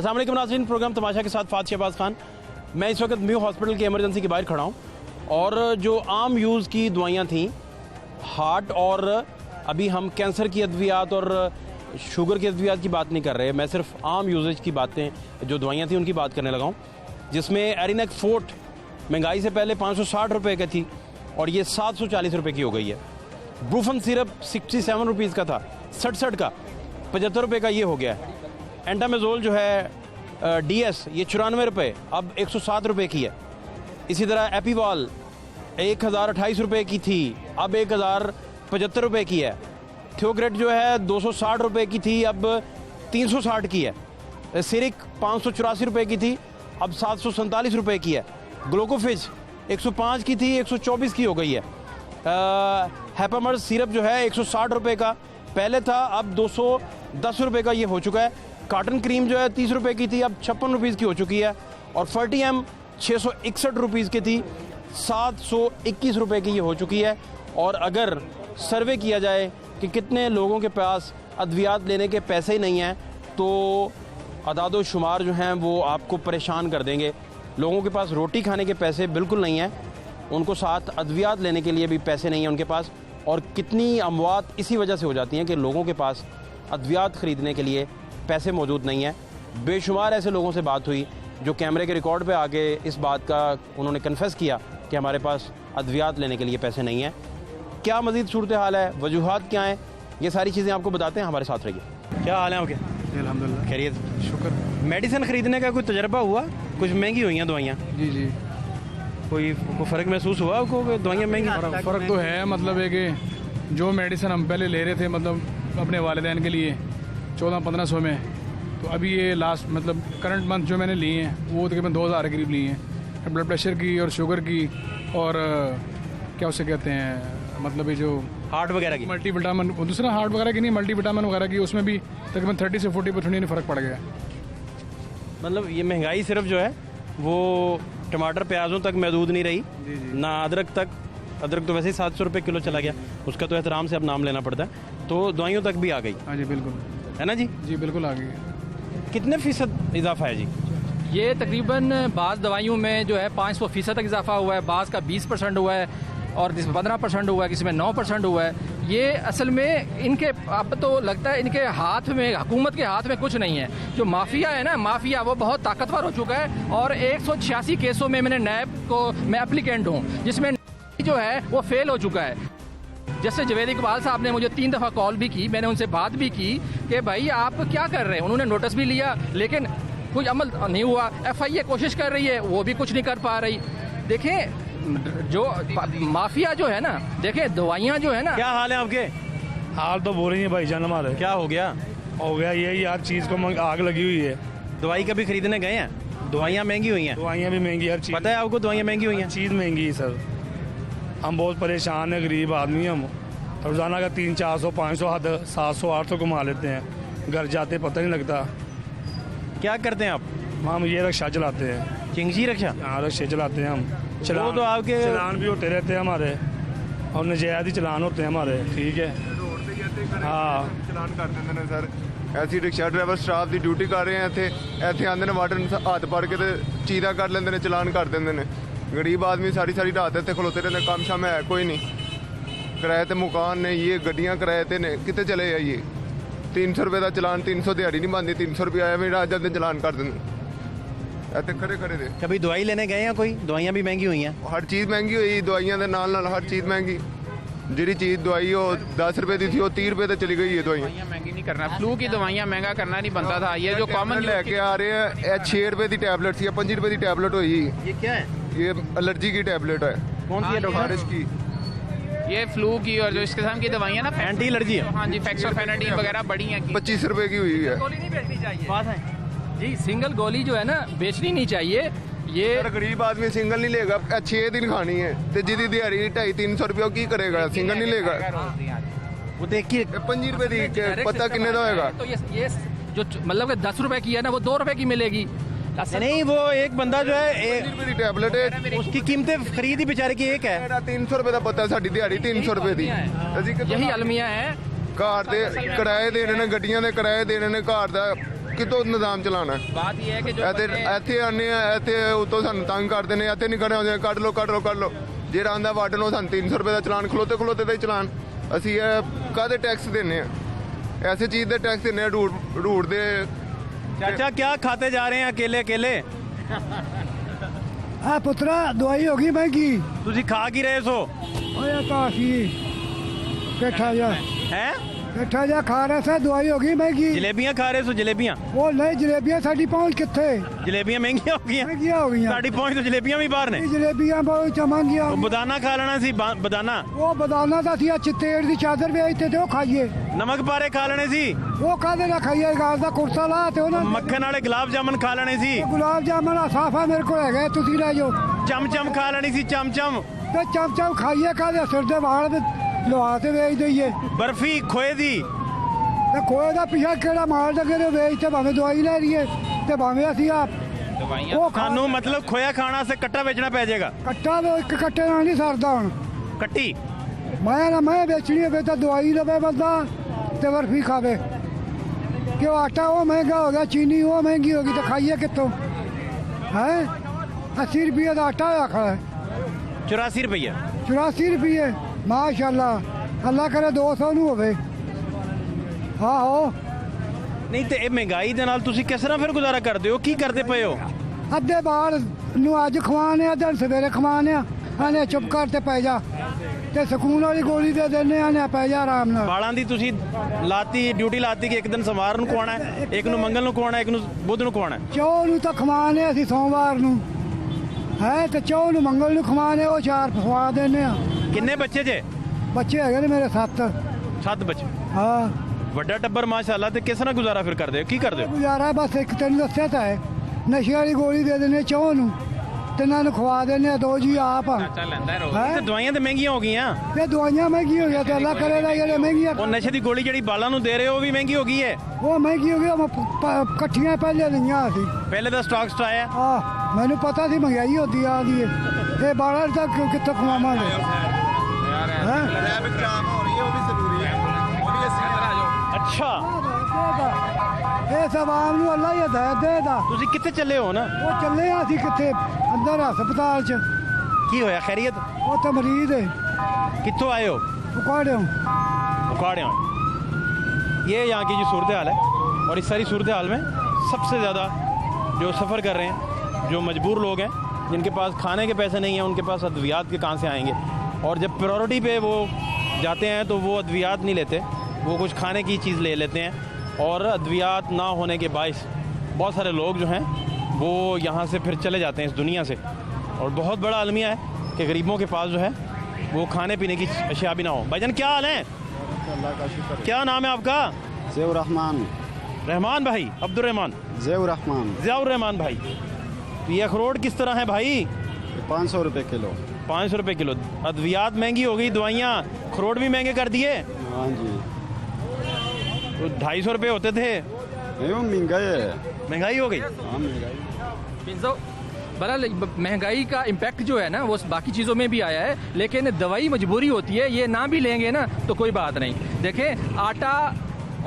अस्सलाम वालेकुम नाज़रीन, प्रोग्राम तमाशा के साथ फात शहबाज खान। मैं इस वक्त म्यू हॉस्पिटल की इमरजेंसी के बाहर खड़ा हूँ और जो आम यूज़ की दवाइयाँ थीं, हार्ट और अभी हम कैंसर की अद्वियात और शुगर की अद्वियात की बात नहीं कर रहे, मैं सिर्फ आम यूजेज की बातें जो दवाइयाँ थी उनकी बात करने लगा हूँ, जिसमें एरिनेक फोर्ट महंगाई से पहले 560 रुपये की थी और ये 740 रुपये की हो गई है। ब्रूफन सिरप 67 रुपीज़ का था, 67 का 75 रुपये का ये हो गया है। एंटामेजोल जो है DS ये 94 रुपये अब 107 रुपये की है। इसी तरह एपीवाल 1028 रुपये की थी, अब 1075 रुपये की है। थियोग्रेट जो है 260 रुपये की थी, अब 360 की है। सिरिक 584 रुपये की थी, अब 747 रुपये की है। ग्लूकोफिज 105 की थी, 124 की हो गई है। हैपामर्स सिरप जो है 160 रुपये का पहले था, अब 210 रुपये का ये हो चुका है। कॉटन क्रीम जो है 30 रुपये की थी, अब 56 रुपीज़ की हो चुकी है। और फर्टियम 661 रुपीज़ की थी, 721 रुपये की ये हो चुकी है। और अगर सर्वे किया जाए कि कितने लोगों के पास अद्वियात लेने के पैसे ही नहीं हैं, तो अदादो शुमार जो हैं वो आपको परेशान कर देंगे। लोगों के पास रोटी खाने के पैसे बिल्कुल नहीं हैं, उनको साथ अद्वियात लेने के लिए भी पैसे नहीं हैं उनके पास। और कितनी अमवात इसी वजह से हो जाती हैं कि लोगों के पास अद्वियात ख़रीदने के लिए पैसे मौजूद नहीं हैं। बेशुमार ऐसे लोगों से बात हुई जो कैमरे के रिकॉर्ड पे आके इस बात का उन्होंने कन्फेस किया कि हमारे पास अद्वियात लेने के लिए पैसे नहीं हैं। क्या मज़ीद सूरत हाल है, वजूहात क्या हैं, ये सारी चीज़ें आपको बताते हैं, हमारे साथ रहिए। क्या हाल है आपके? अल्हम्दुलिल्लाह, खैरियत, शुक्र। मेडिसिन ख़रीदने का कोई तजर्बा हुआ? कुछ महंगी हुई हैं दवाइयाँ? जी जी, कोई फ़र्क महसूस हुआ आपको कि दवाइयाँ महंगी? फ़र्क तो है। मतलब है कि जो मेडिसिन हम पहले ले रहे थे, मतलब अपने वालिदैन के लिए 1400-1500 में, तो अभी ये लास्ट मतलब करंट मंथ जो मैंने ली हैं वो तकरीबन 2000 के करीब ली हैं। ब्लड प्रेशर की और शुगर की और क्या उसे कहते हैं, मतलब ये जो हार्ट वगैरह की, मल्टी विटामिन, दूसरा हार्ट वगैरह की नहीं, मल्टी विटामिन वगैरह की, उसमें भी तकरीबन 30 से 40% फ़र्क पड़ गया। मतलब ये महंगाई सिर्फ जो है वो टमाटर प्याज़ों तक महदूद नहीं रही, ना अदरक तक। अदरक तो वैसे ही 700 रुपये किलो चला गया, उसका तो एहतराम से अब नाम लेना पड़ता है। तो दवाइयों तक भी आ गई। हाँ जी बिल्कुल, है ना जी? जी बिल्कुल आ गई। कितने फ़ीसद इजाफा है जी? ये तकरीबन बाज़ दवाइयों में जो है 500% तक इजाफा हुआ है, बाज़ का 20% हुआ है और किसी में 15% हुआ है, किसी में 9% हुआ है। ये असल में इनके अब तो लगता है इनके हाथ में, हुकूमत के हाथ में कुछ नहीं है। जो माफिया है ना, माफिया वो बहुत ताकतवर हो चुका है। और 186 केसों में मैंने नैब को मैं एप्लीकेंट हूँ, जिसमें जो है वो फेल हो चुका है। जैसे जवेद इकबाल साहब ने मुझे 3 दफ़ा कॉल भी की, मैंने उनसे बात भी की कि भाई आप क्या कर रहे हैं। उन्होंने नोटिस भी लिया लेकिन कुछ अमल नहीं हुआ। FIA कोशिश कर रही है, वो भी कुछ नहीं कर पा रही। देखें जो माफिया जो है ना, देखें दवाइयाँ जो है ना। क्या हाल है आपके? हाल तो बोल रही है भाईजान हमारे। क्या हो गया? हो गया यही, यार चीज़ को आग लगी हुई है। दवाई कभी खरीदने गए हैं? दवाइयाँ महंगी हुई हैं। दवाइयाँ भी महंगी, हर चीज़। पता है आपको दवाइयाँ महंगी हुई हैं? चीज़ महंगी है सर। हम बहुत परेशान हैं, गरीब आदमी हम। रोज़ाना का 300-400-500 हद 700-800 कमा लेते हैं। घर जाते पता नहीं लगता। क्या करते हैं आप? हम ये रिक्शा चलाते हैं। चिंगजी रक्षा? हाँ, रिक्शे चलाते हैं हम। वो तो आपके चलान भी होते रहते हैं हमारे, और नजायज़ ही चलान होते हैं हमारे। ठीक है, हाँ ਚਲਾਨ ਕਰ ਦਿੰਦੇ ਨੇ ਸਰ। ਐਸੀ ਰਿਕਸ਼ਾ ਡਰਾਈਵਰ ਸਟਾਫ ਦੀ ਡਿਊਟੀ ਕਰ ਰਹੇ ਆ ਇੱਥੇ ਆਉਂਦੇ ਨੇ, ਵਾਰਡਨ ਹੱਥ ਫੜ ਕੇ ਤੇ ਚੀਰਾ ਕਰ ਲੈਂਦੇ ਨੇ, ਚਲਾਨ ਕਰ ਦਿੰਦੇ ਨੇ। गरीब आदमी सारी सारी रात ਇੱਥੇ ਖਲੋਤੇ ਰਹਿੰਦੇ, ਕੰਮ ਸ਼ਾਮ ਹੈ ਕੋਈ ਨਹੀਂ। ਕਿਰਾਏ ਤੇ ਮਕਾਨ ਨੇ, ਇਹ ਗੱਡੀਆਂ ਕਿਰਾਏ ਤੇ ਨੇ, ਕਿਤੇ ਚਲੇ ਜਾਈਏ। 300 रुपये ਦਾ ਚਲਾਨ, 300 ਦਿਹਾੜੀ ਨਹੀਂ ਬਣਦੀ, 300 रुपये आया भी रात जाते चलान कर देंगे। ਇੱਥੇ ਖੜੇ ਖੜੇ ਦੇ। कभी दवाई लेने गए हैं? कोई दवाइयाँ भी महंगी हुई हैं? हर चीज़ महंगी हुई, दवाइयाँ ਦੇ ਨਾਲ ਨਾਲ हर चीज़ महंगी। ਜਿਹੜੀ ਚੀਜ਼ ਦਵਾਈ ਉਹ 10 रुपये ਦੀ थी वो 30 रुपये ਤੇ चली गई है। दवाइयाँ महंगी नहीं करना, फ्लू की दवाइयाँ महंगा करना नहीं बनता था। ये जो कॉमन लेके आ रहे हैं, 6 रुपये की टैबलेट थी, 5 रुपये की टैबलेट हुई। ये क्या है? ये एलर्जी की टैबलेट है। कौन सी है डॉक्टर? खारिश की। ये फ्लू की और जो इस किस्म की दवाइयाँ ना, एंटी एलर्जी है। हाँ जी, फेक्सोफेनाडिन वगैरह बड़ी हैं। 25 रुपए की हुई है। गोली नहीं बेचनी चाहिए पास है जी, सिंगल गोली जो है ना बेचनी नहीं चाहिए। ये सर गरीब आदमी सिंगल नहीं लेगा, 6 दिन खानी है तो जिदी दिहाड़ी 250-300 रुपये की करेगा? सिंगल नहीं लेगा। वो देखिए 5 रुपये की पता कितने का होगा? तो ये जो मतलब कि 10 रुपए की है ना, वो 2 रुपए की मिलेगी। नहीं, वो एक बंदा जो है 5 रुपये की टैबलेट है, उसकी कीमतें खरीद ही बेचारे की एक है। 300 रुपये का पता है, साड़ी दिहाड़ी 300 रुपये की। यही अलमिया है। घर दे किराए देने ने, गड्डियां दे किराए देने ने, घर दा ਕਿਤੋਂ ਨਿਜ਼ਾਮ ਚਲਾਉਣਾ ਹੈ? बात ये है कि जो ਇੱਥੇ बंदे- ਇੱਥੇ ਆਨੇ ਆ ਇੱਥੇ ਉਤੋਂ ਸਾਨੂੰ ਤੰਗ ਕਰਦੇ ਨੇ, ਇੱਥੇ ਨਹੀਂ ਖੜੇ ਹੁੰਦੇ, ਕੱਢ ਲਓ ਜਿਹੜਾ ਆਂਦਾ ਵਾਰਡਨ ਉਹ ਸਾਨੂੰ 300 ਰੁਪਏ ਦਾ ਚਲਾਨ, ਖਲੋਤੇ ਦਾ ਹੀ ਚਲਾਨ। ਅਸੀਂ ਇਹ ਕਾਹਦੇ ਟੈਕਸ ਦਿੰਨੇ ਆ? ਐਸੇ ਚੀਜ਼ ਦੇ ਟੈਕਸ ਦਿੰਨੇ ਆ, ਰੂਟ ਦੇ। चाचा क्या खाते जा रहे हैं अकेले अकेले? ਆ ਪੁੱਤਰਾ ਦਵਾਈ ਹੋ ਗਈ ਮਹਿੰਗੀ ਤੁਸੀਂ ਖਾ ਕੀ ਰਹੇ ਸੋ? ਓਏ ਤਾਂ ਕੀ ਬੈਠਾ ਜਾ हैं ਖਾ ਰਿਹਾ ਸੀ ਦਵਾਈ ਹੋ ਗਈ ਮਹਿੰਗੀ जलेबियां खा रहे सो? जलेबियां ਉਹ ਨਹੀਂ ਜਲੇਬੀਆਂ ਸਾਡੀ ਪਹੁੰਚ ਕਿੱਥੇ जलेबियां महंगियां हो गई ਮਹਿੰਗੀਆਂ ਹੋ ਗਈਆਂ साड़ी पहुंच तो जलेबियां भी बाहर ने। ਇਹ ਜਲੇਬੀਆਂ ਬਹੁਤ ਚਮੰਗੀਆਂ वो बदाना खा लेना सी बदाना, ਉਹ ਬਦਾਨਾ ਦਾ ਸੀ ਚਿੱਤੇੜ ਦੀ ਚਾਦਰ ਵੇਚਦੇ ਤੇ ਉਹ ਖਾਈਏ नमक पारे खा लेने सी, ਉਹ ਕਾਹਦੇ ਨਾਲ ਖਾਈਏ ਗਾਲ ਦਾ ਕੁਰਸਾ ਲਾ ਤੇ ਉਹਨਾਂ मक्खन वाले गुलाब जामुन खा लेने सी, ਗੁਲਾਬ ਜਾਮਨ ਆ ਸਾਫਾ ਮੇਰੇ ਕੋਲ ਹੈਗਾ ਤੁਸੀਂ ਲੈ ਜਾਓ चमचम खा लेनी सी, चमचम ਤੇ ਚਮਚਮ ਖਾਈਏ ਕਾਹਦੇ ਸਿਰ ਦੇ ਵਾਲ ਲਵਾ ਤੇ ਵੇਚ ਦਈਏ बर्फी खोए दी। ਤੇ ਕੋਏ ਦਾ ਪਿਛਾ ਕਿਹੜਾ ਮਾਲ ਲੱਗੇ ਨੇ ਵੇਚ ਤੇ ਭਾਵੇਂ ਦਵਾਈ ਲੈ ਲਈਏ ਤੇ ਭਾਵੇਂ ਅਸੀਂ ਆਪ दवाइयाँ ਉਹ ਖਾ सानू मतलब खोया खाना से कट्टा बेचना पै जाएगा। ਕੱਟਾ ਤੇ ਇੱਕ ਕੱਟੇ ਨਾਲ ਨਹੀਂ ਸਰਦਾ ਹੁਣ कट्टी ਮੈਂ ਵੇਚਣੀ ਹੋਵੇ ਤਾਂ ਦਵਾਈ ਲਵੇ ਬੰਦਾ ਤੇ ਬਰਫੀ ਖਾਵੇ ਕਿ ਆਟਾ ਉਹ ਮਹਿੰਗਾ ਹੋ ਗਿਆ, ਚੀਨੀ ਉਹ ਮਹਿੰਗੀ ਹੋ ਗਈ ਤਾਂ ਖਾਈਏ ਕਿੱਥੋਂ ਹੈ? 80 ਰੁਪਏ ਦਾ ਆਟਾ ਹੋਇਆ ਖੜਾ ਹੈ, 84 रुपये। 84 ਰੁਪਏ ਮਾਸ਼ਾਅੱਲਾ, ਅੱਲਾ ਕਰੇ 200 ਨੂੰ ਹੋਵੇ। ਆਹੋ ਨਹੀਂ ਤੇ ਇਹ ਮਹਿੰਗਾਈ ਦੇ ਨਾਲ ਤੁਸੀਂ ਕਿਸ ਤਰ੍ਹਾਂ ਫਿਰ ਗੁਜ਼ਾਰਾ ਕਰਦੇ ਹੋ? ਕੀ ਕਰਦੇ ਪਏ ਹੋ? ਅੱਧੇ ਬਾਲ ਨੂੰ ਅੱਜ ਖਵਾਣੇ, ਅੱਧੇ ਸਵੇਰੇ ਖਵਾਣੇ ਆਨੇ ਚੁੱਪ ਕਰ ਤੇ ਪੈ ਜਾ ਤੇ ਸਕੂਨ ਵਾਲੀ ਗੋਲੀ ਦੇ ਦਿੰਦੇ ਆਨੇ ਪੈ ਜਾ ਆਰਾਮ ਨਾਲ। ਬਾਲਾਂ ਦੀ ਤੁਸੀਂ ਲਾਤੀ ਡਿਊਟੀ ਲਾਤੀ ਕਿ ਇੱਕ ਦਿਨ ਸੋਮਵਾਰ ਨੂੰ ਖਵਾਉਣਾ ਹੈ, ਇੱਕ ਨੂੰ ਮੰਗਲ ਨੂੰ ਖਵਾਉਣਾ ਹੈ, ਇੱਕ ਨੂੰ ਬੁੱਧ ਨੂੰ ਖਵਾਉਣਾ ਹੈ। ਚੌ ਨੂੰ ਤਾਂ ਖਵਾਣੇ ਅਸੀਂ ਸੋਮਵਾਰ ਨੂੰ ਹੈ ਤੇ ਚੌ ਨੂੰ ਮੰਗਲ ਨੂੰ ਖਵਾਣੇ, ਉਹ 4 ਖਵਾ ਦਿੰਦੇ ਆ। ਕਿੰਨੇ ਬੱਚੇ ਜੇ? ਬੱਚੇ ਹੈਗੇ ਨੇ ਮੇਰੇ 7। 7 ਬੱਚੇ। ਹਾਂ ਵੱਡਾ ਟੱਬਰ ਮਾਸ਼ਾਅੱਲਾ। ਤੇ ਕਿਸ ਤਰ੍ਹਾਂ ਗੁਜ਼ਾਰਾ ਫਿਰ ਕਰਦੇ ਹੋ? ਕੀ ਕਰਦੇ ਹੋ? ਗੁਜ਼ਾਰਾ ਬਸ ਇੱਕ ਤੈਨੂੰ ਦੱਸਿਆ ਤਾਂ ਹੈ, ਨਸ਼ੇ ਵਾਲੀ ਗੋਲੀ ਦੇ ਦਿੰਦੇ ਚੌ ਨੂੰ ਤੇ ਇਹਨਾਂ ਨੂੰ ਖਵਾ ਦਿੰਦੇ ਆ, 2 ਜੀ ਆਪ चल लेंदा है रोज। ਤੇ ਹੈ ਦਵਾਈਆਂ ਤੇ ਮਹਿੰਗੀਆਂ ਹੋ ਗਈਆਂ। ਤੇ ਦਵਾਈਆਂ ਮਹਿੰਗੀ ਹੋ ਗਿਆ ਤੇ ਅੱਲਾ ਕਰੇਗਾ ਜਿਹੜੇ ਮਹਿੰਗੀਆਂ ਉਹ ਨਸ਼ੇ ਦੀ ਗੋਲੀ ਜਿਹੜੀ ਬਾਲਾਂ ਨੂੰ ਦੇ ਰਹੇ ਹੋ ਉਹ ਵੀ ਮਹਿੰਗੀ ਹੋ ਗਈ ਹੈ। ਉਹ ਮਹਿੰਗੀ ਹੋ ਗਈ, ਉਹ ਇਕੱਠੀਆਂ ਪਹਿਲੇ ਲਈਆਂ ਅਸੀਂ। ਪਹਿਲੇ ਦਾ ਸਟਾਕ ਆਇਆ। ਮੈਨੂੰ ਪਤਾ ਸੀ ਮਹਿੰਗਾਈ ਹੁੰਦੀ ਆ ਦੀ ਇਹ ਬਾਲਾਂ ਦਾ ਕਿੱਥੋਂ ਖਵਾਵਾਂਗੇ ਹੈਂ? ਅੱਛਾ ਇਹ ਸਭ ਆਮ ਨੂੰ ਅੱਲਾ ਹੀ ਹਦਾਇਤ ਦੇਦਾ। ਤੁਸੀਂ ਕਿੱਥੇ ਚੱਲੇ ਹੋ ਨਾ? ਉਹ ਚੱਲੇ ਆ ਅਸੀਂ ਕਿੱਥੇ ਅੰਦਰ ਹਸਪਤਾਲ 'ਚ, ਕੀ ਹੋਇਆ? ਖੈਰੀਅਤ? ਉਹ ਤਾਂ ਮਰੀਜ਼ ਹੈ कित्थों आए हो? उकाड़े उकाड़े। ये यहाँ की जो सूरत हाल है, और इस सारी सूरत हाल में सबसे ज़्यादा जो सफ़र कर रहे हैं, जो मजबूर लोग हैं, जिनके पास खाने के पैसे नहीं हैं, उनके पास अद्वियात के कहाँ से आएंगे? और जब प्रायोरिटी पे वो जाते हैं तो वो अद्वियात नहीं लेते, वो कुछ खाने की चीज़ ले लेते हैं। और अद्वियात ना होने के बायस बहुत सारे लोग जो हैं वो यहाँ से फिर चले जाते हैं इस दुनिया से। और बहुत बड़ा अलमिया है कि गरीबों के पास जो है वो खाने पीने की अशिया भी ना हो। भाईजान क्या हाल है? क्या नाम है आपका? ज़ियाउर रहमान। रहमान भाई, अब्दुल रहमान, ज़ियाउर रहमान। ज़ियाउर रहमान भाई। तो ये अखरोट किस तरह है भाई? 500 रुपये किलो। 500 रुपये किलो। अद्वियात महंगी हो गई, दवाइयाँ, अखरोट भी महंगे कर दिए। हाँ जी, तो 250 रुपये होते थे, नहीं वो महंगाई है। महंगाई हो गई। हाँ महंगाई। बहरहाल महंगाई का इम्पैक्ट जो है ना वो बाकी चीज़ों में भी आया है, लेकिन दवाई मजबूरी होती है, ये ना भी लेंगे ना तो कोई बात नहीं। देखें, आटा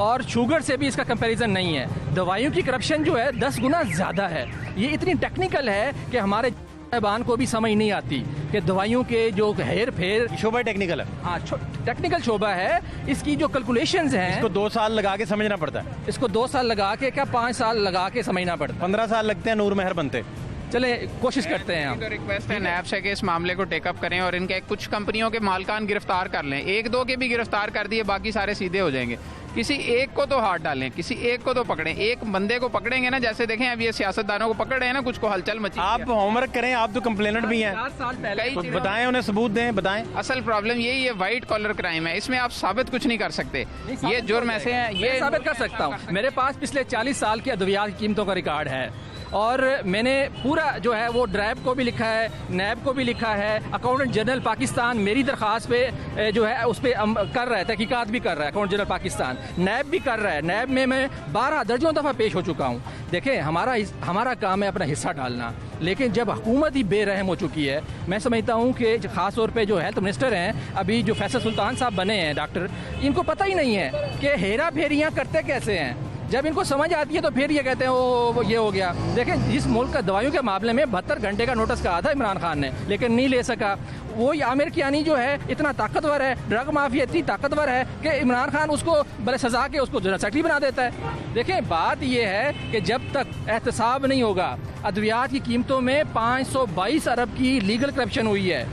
और शुगर से भी इसका कंपैरिजन नहीं है। दवाइयों की करप्शन जो है 10 गुना ज़्यादा है। ये इतनी टेक्निकल है कि हमारे साहिबान को भी समझ नहीं आती कि दवाइयों के जो हेर फेर। शोभा टेक्निकल है। हाँ, टेक्निकल शोबा है। इसकी जो कैलकुलेशंस हैं इसको 2 साल लगा के समझना पड़ता है। इसको 2 साल लगा के क्या 5 साल लगा के समझना पड़ता है। 15 साल लगते हैं नूर मेहर बनते। चले कोशिश करते हैं हम। तो रिक्वेस्ट है नैब से कि इस मामले को टेकअप करें और इनके कुछ कंपनियों के मालकान गिरफ्तार कर लें। 1-2 के भी गिरफ्तार कर दिए, बाकी सारे सीधे हो जाएंगे। किसी एक को तो हाथ डालें, किसी एक को तो पकड़ें। एक बंदे को पकड़ेंगे ना, जैसे देखें अब ये सियासतदानों को पकड़ रहे हैं ना, कुछ को हलचल मची। आप होमवर्क करें, आप तो कंप्लेनेंट भी हैं। 4 साल पहले कई तो चीज़ों- बताएं, उन्हें सबूत दें, बताएं। असल प्रॉब्लम यही है, व्हाइट कॉलर क्राइम है, इसमें आप साबित कुछ नहीं कर सकते। ये जुर्म ऐसे हैं, ये ये साबित कर सकता हूँ। मेरे पास पिछले 40 साल की अद्वियात की कीमतों का रिकॉर्ड है और मैंने पूरा जो है वो ड्राइव को भी लिखा है, नैब को भी लिखा है। अकाउंटेंट जनरल पाकिस्तान मेरी दरख्वास्त पे जो है उस पर कर रहा है, तहकीकात भी कर रहा है। अकाउंटेंट जनरल पाकिस्तान नैब भी कर रहा है। नैब में मैं 12 दर्जनों दफ़ा पेश हो चुका हूँ। देखें, हमारा काम है अपना हिस्सा डालना, लेकिन जब हुकूमत ही बेरहम हो चुकी है, मैं समझता हूँ कि ख़ास तौर पे जो हेल्थ मिनिस्टर हैं अभी जो फैसल सुल्तान साहब बने हैं डॉक्टर, इनको पता ही नहीं है कि हेरा फेरियाँ करते कैसे हैं। जब इनको समझ आती है तो फिर ये कहते हैं वो ये हो गया। देखें, जिस मुल्क का दवाइयों के मामले में 72 घंटे का नोटिस कहा था इमरान खान ने, लेकिन नहीं ले सका। वो आमिर कियानी जो है इतना ताकतवर है, ड्रग माफिया इतनी ताकतवर है कि इमरान खान उसको बड़े सजा के उसको सेक्रेटरी बना देता है। देखें, बात ये है कि जब तक एहतसाब नहीं होगा, अद्वियात की कीमतों में 522 अरब की लीगल करप्शन हुई है,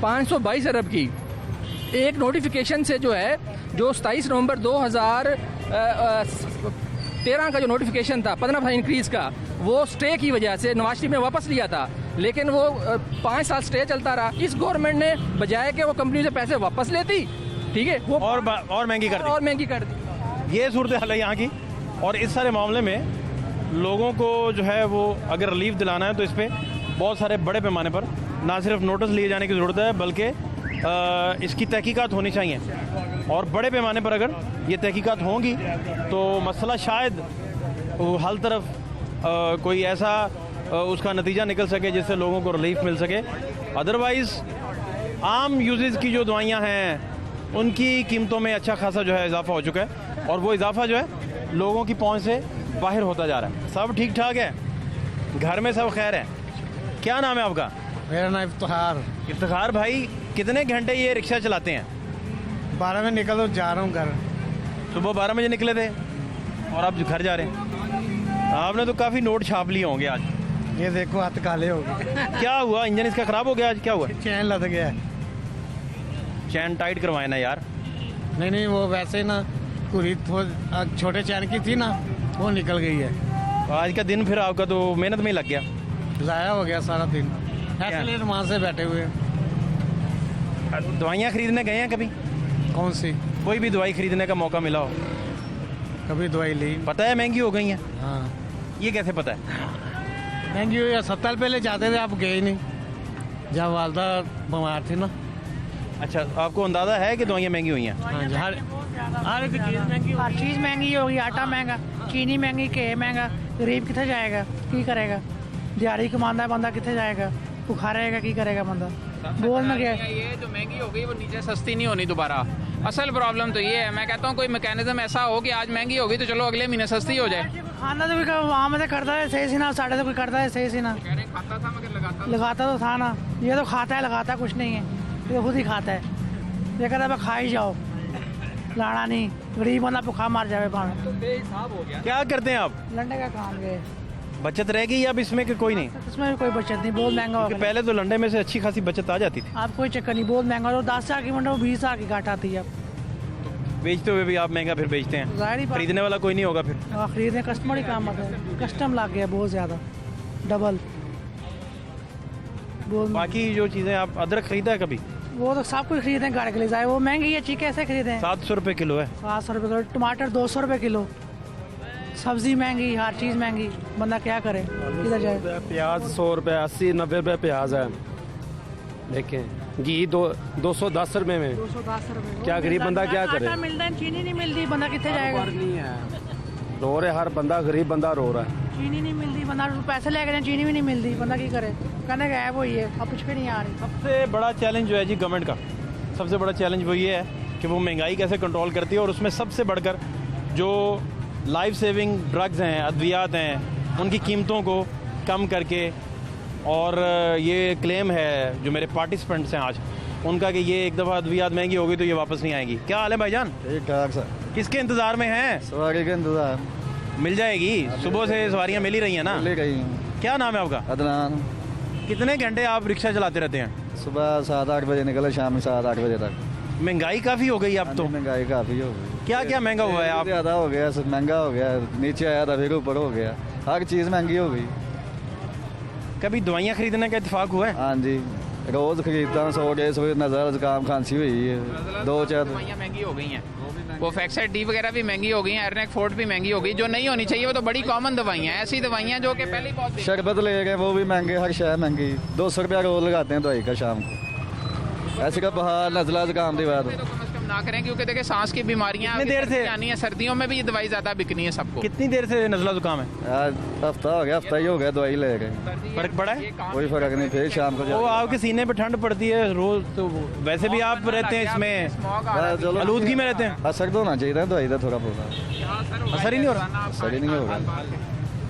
522 अरब की। एक नोटिफिकेशन से जो है, जो 27 नवंबर 2013 का जो नोटिफिकेशन था 15% इंक्रीज का, वो स्टे की वजह से नवाज शरीफ ने वापस लिया था, लेकिन वो 5 साल स्टे चलता रहा। इस गवर्नमेंट ने बजाय कि वो कंपनी से पैसे वापस लेती, ठीक है, वो और महंगी कर दी, और महंगी कर दी। ये सूरत हाल है यहाँ की। और इस सारे मामले में लोगों को जो है वो अगर रिलीफ दिलाना है तो इस पर बहुत सारे बड़े पैमाने पर ना सिर्फ नोटिस लिए जाने की ज़रूरत है, बल्कि इसकी तहकीकात होनी चाहिए। और बड़े पैमाने पर अगर ये तहकीकात होंगी तो मसला शायद हल तरफ कोई ऐसा उसका नतीजा निकल सके जिससे लोगों को रिलीफ मिल सके। अदरवाइज़ आम यूजेस की जो दवाइयाँ हैं उनकी कीमतों में अच्छा खासा जो है इजाफा हो चुका है, और वो इजाफा जो है लोगों की पहुंच से बाहर होता जा रहा है। सब ठीक ठाक है, घर में सब खैर है। क्या नाम है आपका? मेरा नाम इफ्तिखार। इफ्तिखार भाई, कितने घंटे ये रिक्शा चलाते हैं? 12 में निकल तो जा रहा हूँ घर। सुबह 12 बजे निकले थे और आप घर जा रहे हैं। आपने तो काफ़ी नोट छाप लिए होंगे आज। ये देखो हाथ काले हो गए। क्या हुआ? इंजन इसका ख़राब हो गया आज? क्या हुआ? चैन लग गया है। चैन टाइट करवाए ना यार। नहीं, वो वैसे ना पूरी छोटे चैन की थी ना, वो निकल गई है। आज का दिन फिर आपका तो मेहनत में ही लग गया, ज़ाया हो गया सारा दिन। ऐसे वहाँ से बैठे हुए। दवाइयाँ खरीदने गए हैं कभी? कौन सी? कोई भी दवाई खरीदने का मौका मिला हो? कभी दवाई ली। पता है महंगी हो गई हैं? हाँ। ये कैसे पता है? महंगी हुई है। 7 साल पहले जाते थे, आप गए नहीं जब वालदा बीमार थी ना। अच्छा, आपको अंदाज़ा है कि दवाइयाँ महंगी हुई हैं? हाँ जी, हर एक चीज़ महंगी। हर चीज़ महंगी होगी। आटा महंगा, चीनी महंगी, घे महंगा। गरीब कितने जाएगा, की करेगा? दिहाड़ी कमांदा है बंदा, कितने जाएगा? भुखा रहेगा, की करेगा बंदा? बोल में गया ये जो महंगी हो गई वो नीचे सस्ती नहीं होनी दोबारा। असल प्रॉब्लम तो ये है, मैं कहता हूँ कोई मैकेनिज्म ऐसा हो कि आज महंगी होगी तो चलो अगले महीने सस्ती हो जाए। खाना तो भी वहाँ में से करता है सही सी ना, साढ़े तो कोई करता है सही सी ना। खाता था मगर लगाता तो था ना। ये तो खाता है, लगाता कुछ नहीं है, ये खुद ही खाता है। ये कहता है खा ही जाओ, लाना नहीं। गरीब बंदा भुखा मार जाए पानी। क्या करते हैं आप? लंडे का काम गए। बचत रह गई अब इसमें कि कोई नहीं? इसमें भी कोई बचत नहीं, बहुत महंगा हो गया। पहले तो लंडे में से अच्छी खासी बचत आ जाती थी। आप कोई चक्कर नहीं, बहुत महंगा। और 10 हज़ार की मंडा वो 20 हज़ार की घाट आती है। बेचते हुए भी आप महंगा फिर बेचते हैं, जाहिर ही बात। खरीदने वाला कोई नहीं होगा फिर। खरीदने कस्टमर ही काम आता है। कस्टम लग गया बहुत ज़्यादा, डबल। बाकी जो चीज़ें आप, अदरक खरीदा है कभी? वो तो सब कुछ खरीदें गाड़ी के लिए जाए, वो महंगी है। चीज़ कैसे खरीदें? 700 रुपये किलो है। 700 रुपये किलो। टमाटर 200 रुपये किलो। सब्जी महंगी, हर चीज़ महंगी। बंदा क्या करे, किधर जाए? प्याज 100 रुपये, 80-90 रुपये प्याज है। देखें, घी 210 रुपये में। 210 रुपये। क्या गरीब बंदा क्या करे? आटा मिलता है, चीनी नहीं मिलती, बंदा कितने जाएगा? रो रहे हर बंदा, गरीब बंदा रो रहा है। चीनी नहीं मिलती, बंदा पैसे लेके जाए, चीनी भी नहीं मिलती, बंदा की करे? कहने का है वो ये, अब कुछ भी नहीं आ रही। सबसे बड़ा चैलेंज जो है जी गवर्नमेंट का, सबसे बड़ा चैलेंज वो ये है कि वो महंगाई कैसे कंट्रोल करती है, और उसमें सबसे बढ़कर जो लाइफ सेविंग ड्रग्स हैं, अद्वियात हैं, उनकी कीमतों को कम करके। और ये क्लेम है जो मेरे पार्टिसिपेंट्स हैं आज उनका कि ये एक दफ़ा अद्वियात महंगी होगी तो ये वापस नहीं आएगी। क्या हाल है भाईजान? ठीक ठाक सर। किसके इंतज़ार में हैं? सवारी के इंतजार। मिल जाएगी, सुबह से सवारियाँ मिल ही रही हैं ना? ले गई। क्या नाम है आपका? अदनान। कितने घंटे आप रिक्शा चलाते रहते हैं? सुबह 7-8 बजे निकले, शाम में 7-8 बजे तक। महंगाई काफ़ी हो गई अब तो। महंगाई काफ़ी हो गई। क्या क्या महंगा हुआ है? आप ज़्यादा हो गया, महंगा हो गया। नीचे आया था फिर ऊपर हो गया, हर चीज़ महंगी हो गई। कभी दवाइयाँ खरीदने का इत्तेफाक हुआ है? हाँ जी, रोज़ खरीदता हूँ। 100-150 नज़र, जुकाम, खांसी हुई है, 2-4 दवाइयाँ महंगी हो गई हैं। वो फैक्साइड डी वगैरह भी महंगी हो गई हैं, एरनेक फोर्ट भी महंगी हो गई। जो नहीं होनी चाहिए वो तो बड़ी कॉमन दवाइयाँ हैं, ऐसी दवाइयाँ जो कि पहले ही बहुत। शरबत ले गए, वो भी महंगे, हर शय महंगी। 200 रुपया रोज लगाते हैं दवाई का शाम को। ऐसे का बाहर नजला जुकाम की बात। ना करें, क्योंकि देखिए सांस की बीमारियां कितनी देर से आनी है, सर्दियों में भी ये दवाई ज्यादा बिकनी है सबको। कितनी देर से नज़ला जुकाम है? आज हफ्ता हो गया, हफ्ता ही हो गया दवाई ले गए, फर्क पड़ा है? कोई फर्क नहीं, फिर शाम को वो आपके सीने पे ठंड पड़ती है रोज, तो वैसे भी आप रहते हैं इसमें आलूदगी में रहते हैं, असर तो होना चाहिए था दवाई का थोड़ा बहुत, असर ही नहीं हो रहा। असर ही नहीं हो रहा।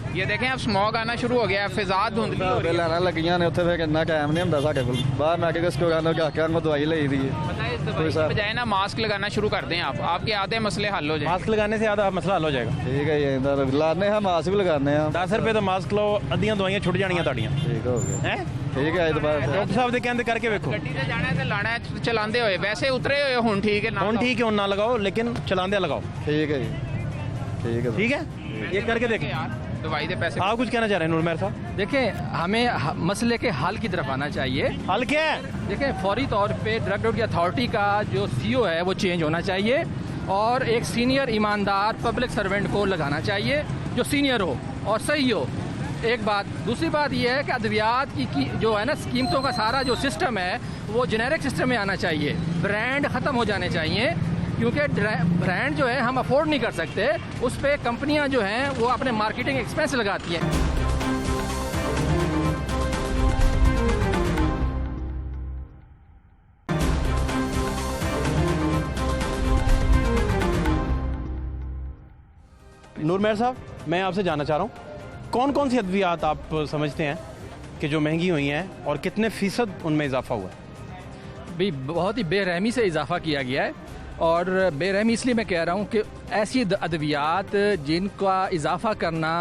ये देखें अब स्मॉग आना शुरू हो गया है, फिजा धुंधली हो रही है। लाना लगियां ने उत्थे फिर इन्ना टाइम नहीं ਹੁੰਦਾ ਸਾਡੇ ਕੋਲ, बाहर मेडिकल स्टोर आने के आके हमको दवाई ली दी है। पता है इस दवाई की बजाय ना मास्क लगाना शुरू कर दें आप, आपके आधे मसले हल हो जाएंगे। मास्क लगाने से आधा मसला हल हो जाएगा। ठीक है, ये लाने हैं, मास्क भी लगाने हैं। 10 रुपए तो मास्क लो, अद्धियां दवाइयां छुट जानियां ਤੁਹਾਡੀਆਂ। ठीक हो गया, हैं ठीक है। डॉक्टर साहब ਦੇ ਕਹਿੰਦੇ ਕਰਕੇ ਵੇਖੋ, ਗੱਡੀ ਤੇ ਜਾਣਾ ਤੇ ਲਾਣਾ ਹੈ ਚਲਾਉਂਦੇ ਹੋਏ, ਵੈਸੇ ਉਤਰੇ ਹੋਏ ਹੁਣ ठीक है ना, ਹੁਣ ठीक है, ਹੁਣ ना लगाओ, लेकिन चलांदे लगाओ। ठीक है जी, ठीक है, ठीक है, ये करके देखें यार दवाई दे पैसे। आप कुछ कहना चाह रहे हैं नूरमेहर साहब? देखें, हमें मसले के हल की तरफ आना चाहिए। हल क्या है? देखें, फौरी तौर पे ड्रग रोग अथॉरिटी का जो सीईओ है वो चेंज होना चाहिए और एक सीनियर ईमानदार पब्लिक सर्वेंट को लगाना चाहिए जो सीनियर हो और सही हो। एक बात, दूसरी बात यह है कि अद्वियात की जो है ना कीमतों का सारा जो सिस्टम है वो जेनेरिक सिस्टम में आना चाहिए, ब्रांड ख़त्म हो जाने चाहिए, क्योंकि ब्रांड जो है हम अफोर्ड नहीं कर सकते, उस पर कंपनियां जो हैं वो अपने मार्केटिंग एक्सपेंस लगाती हैं। नूरमेहर साहब, मैं आपसे जानना चाह रहा हूँ, कौन कौन सी अद्वियात आप समझते हैं कि जो महंगी हुई हैं और कितने फ़ीसद उनमें इजाफा हुआ है? भी बहुत ही बेरहमी से इजाफा किया गया है, और बेरहमी इसलिए मैं कह रहा हूँ कि ऐसी अद्वियात जिनका इजाफा करना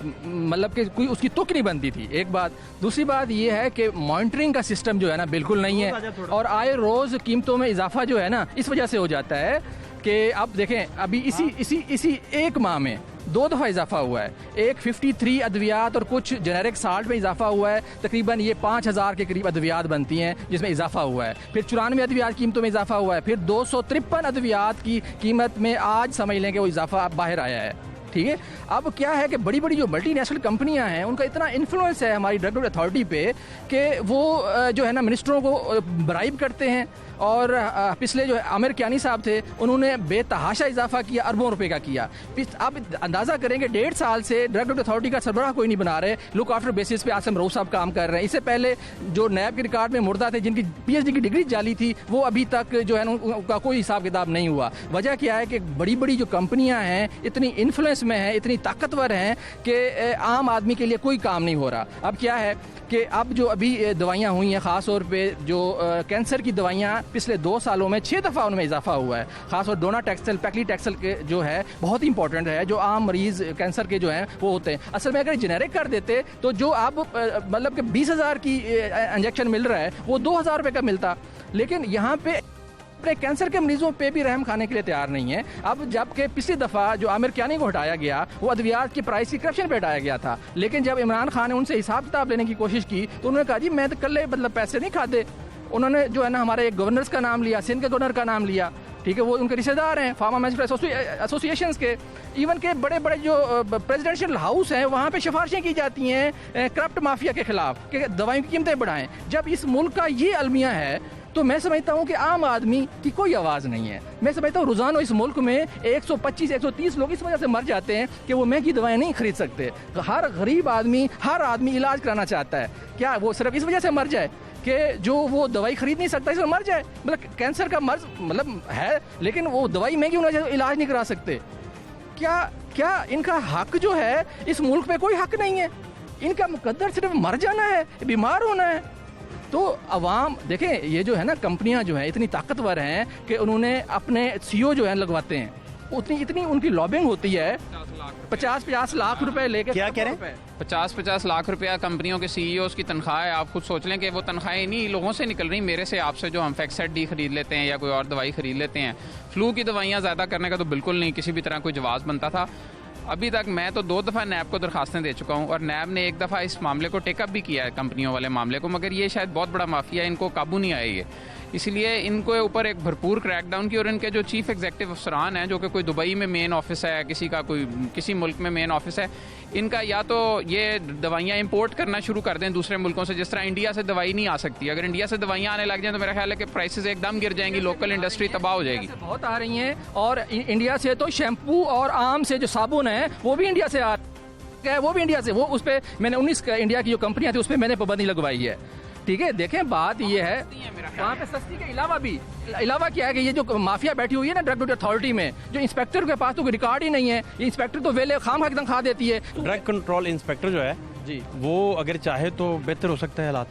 मतलब कि कोई उसकी तुक नहीं बनती थी, एक बात। दूसरी बात यह है कि मॉनिटरिंग का सिस्टम जो है ना बिल्कुल नहीं है, और आए रोज़ कीमतों में इजाफा जो है ना इस वजह से हो जाता है कि अब देखें, अभी इसी एक माह में 2 दफ़ा इजाफा हुआ है। एक 53 अद्वियात और कुछ जेनेरिक साल्ट में इजाफा हुआ है, तकरीबन ये 5000 के करीब अद्वियात बनती हैं जिसमें इजाफा हुआ है। फिर 94 अद्वियात कीमतों में इजाफा हुआ है, फिर 253 अद्वियात की कीमत में आज समझ लें कि वो इजाफा बाहर आया है। ठीक है, अब क्या है कि बड़ी बड़ी जो मल्टीनेशनल कंपनियां हैं उनका इतना इन्फ्लुएंस है हमारी ड्रग अथॉरिटी पे कि वो जो है ना मिनिस्टरों को ब्राइब करते हैं, और पिछले जो आमिर कियानी साहब थे उन्होंने बेतहाशा इजाफा किया, अरबों रुपए का किया। आप अंदाज़ा करेंगे 1.5 साल से ड्रग अथॉरिटी का सरबराह कोई नहीं बना रहे, लुक आफ्टर बेसिस पे आसिम रऊफ साहब काम कर रहे हैं। इससे पहले जो नैब के रिकॉर्ड में मुर्दा थे जिनकी PhD की डिग्री जाली थी, वो अभी तक जो है ना उनका कोई हिसाब किताब नहीं हुआ। वजह क्या है कि बड़ी बड़ी जो कंपनियां हैं इतनी इन्फ्लुएंस में हैं, इतनी ताकतवर हैं कि आम आदमी के लिए कोई काम नहीं हो रहा। अब क्या है कि अब जो अभी दवाइयाँ हुई हैं, ख़ास तौर पे जो कैंसर की दवाइयाँ पिछले 2 सालों में 6 दफ़ा उनमें इजाफा हुआ है। ख़ास और डोनाटेक्सेल, पैक्लीटेक्सेल के जो है बहुत इंपॉर्टेंट है, जो आम मरीज़ कैंसर के जो हैं वो होते हैं। असल में अगर जेनेरिक कर देते तो जो आप मतलब कि 20,000 की इंजेक्शन मिल रहा है वो 2,000 रुपये का मिलता, लेकिन यहाँ पे अपने कैंसर के मरीजों पे भी रहम खाने के लिए तैयार नहीं है। अब जबकि पिछली दफ़ा जो आमिर कियानी को हटाया गया वो अद्वियात की प्राइस की करप्शन पे हटाया गया था, लेकिन जब इमरान खान ने उनसे हिसाब किताब लेने की कोशिश की तो उन्होंने कहा जी मैं तो कल मतलब पैसे नहीं खाते। उन्होंने जो है ना हमारे एक गवर्नर्स का नाम लिया, सिंध के गवर्नर का नाम लिया, ठीक है, वो उनके रिश्तेदार हैं, फार्मास्यूटिकल एसोसिएशंस के, इवन के बड़े बड़े जो प्रेसिडेंशियल हाउस हैं वहाँ पे सिफारिशें की जाती हैं करप्ट माफिया के खिलाफ कि दवाइयों की कीमतें बढ़ाएं। जब इस मुल्क का ये अलमिया है तो मैं समझता हूँ कि आम आदमी की कोई आवाज़ नहीं है। मैं समझता हूँ रोज़ाना इस मुल्क में 125-130 लोग इस वजह से मर जाते हैं कि वो महंगी दवाएं नहीं खरीद सकते। हर गरीब आदमी, हर आदमी इलाज कराना चाहता है, क्या वो सिर्फ इस वजह से मर जाए कि जो वो दवाई खरीद नहीं सकता इसमें मर जाए? मतलब कैंसर का मर्ज मतलब है, लेकिन वो दवाई महंगी होने से इलाज नहीं करा सकते। क्या इनका हक जो है इस मुल्क पे कोई हक नहीं है? इनका मुकद्दर सिर्फ मर जाना है, बीमार होना है। तो अवाम देखें, ये जो है ना कंपनियां जो हैं इतनी ताकतवर हैं कि उन्होंने अपने CEO जो है लगवाते हैं, इतनी उनकी लॉबिंग होती है। 50-50 लाख रुपए लेके, क्या कह रहे हैं? 50-50 लाख रुपया कंपनियों के CEOs की तनख्वाह है। आप खुद सोच लें कि वो तनख्वाहें इन्हीं लोगों से निकल रही, मेरे से, आपसे, जो हम फैक्सेट डी खरीद लेते हैं या कोई और दवाई खरीद लेते हैं। फ्लू की दवाइयाँ ज़्यादा करने का तो बिल्कुल नहीं किसी भी तरह कोई जवाब बनता था। अभी तक मैं तो 2 दफ़ा नैब को दरखास्तें दे चुका हूँ और नैब ने 1 दफ़ा इस मामले को टेकअप भी किया है, कंपनियों वाले मामले को, मगर ये शायद बहुत बड़ा माफिया है, इनको काबू नहीं आया। इसलिए इनको ऊपर एक भरपूर क्रैकडाउन की, और इनके जो चीफ एग्जीक्यूटिव अफसरान हैं, जो कि कोई दुबई में मेन ऑफिस है, किसी मुल्क में मेन ऑफिस है, इनका या तो ये दवाइयाँ इंपोर्ट करना शुरू कर दें दूसरे मुल्कों से। जिस तरह इंडिया से दवाई नहीं आ सकती, अगर इंडिया से दवाइयाँ आने लग जाएं तो मेरा ख्याल है कि प्राइसेस एकदम गिर जाएंगी, लोकल इंडस्ट्री तबाह हो जाएगी। बहुत आ रही हैं, और इंडिया से तो शैम्पू और आम से जो साबुन है वो भी इंडिया से आ है, वो भी इंडिया से। वो उस पर मैंने 19 इंडिया की जो कंपनियां थी उस पर मैंने पाबंदी लगवाई है। ठीक है, देखें बात ये है वहाँ पे सस्ती के अलावा क्या है कि ये जो माफिया बैठी हुई है ना ड्रग अथॉरिटी में, जो इंस्पेक्टर के पास तो कोई रिकॉर्ड ही नहीं है, ये इंस्पेक्टर तो वेले खाम खा तनख्वाह देती है। ड्रग कंट्रोल इंस्पेक्टर जो है जी, वो अगर चाहे तो बेहतर हो सकता है हालात।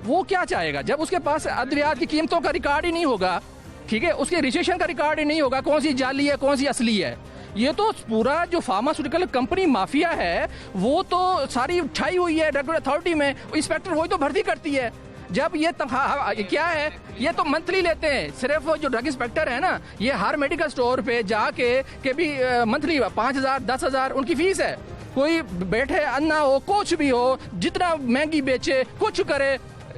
वो क्या चाहेगा जब उसके पास अद्वियात की कीमतों का रिकॉर्ड ही नहीं होगा, ठीक है, उसके रजिस्ट्रेशन का रिकॉर्ड ही नहीं होगा, कौन सी जाली है कौन सी असली है। ये तो पूरा जो फार्मास्यूटिकल कंपनी माफिया है वो तो सारी उठाई हुई है ड्रग अथॉरिटी में, इंस्पेक्टर वही तो भर्ती करती है। जब ये तनख्वाह क्या है, ये तो मंथली लेते हैं। सिर्फ जो ड्रग इंस्पेक्टर है ना, ये हर मेडिकल स्टोर पे जाके के भी मंथली 5,000 10,000 उनकी फीस है। कोई बैठे अन्ना हो, कुछ भी हो, जितना महंगी बेचे, कुछ करे।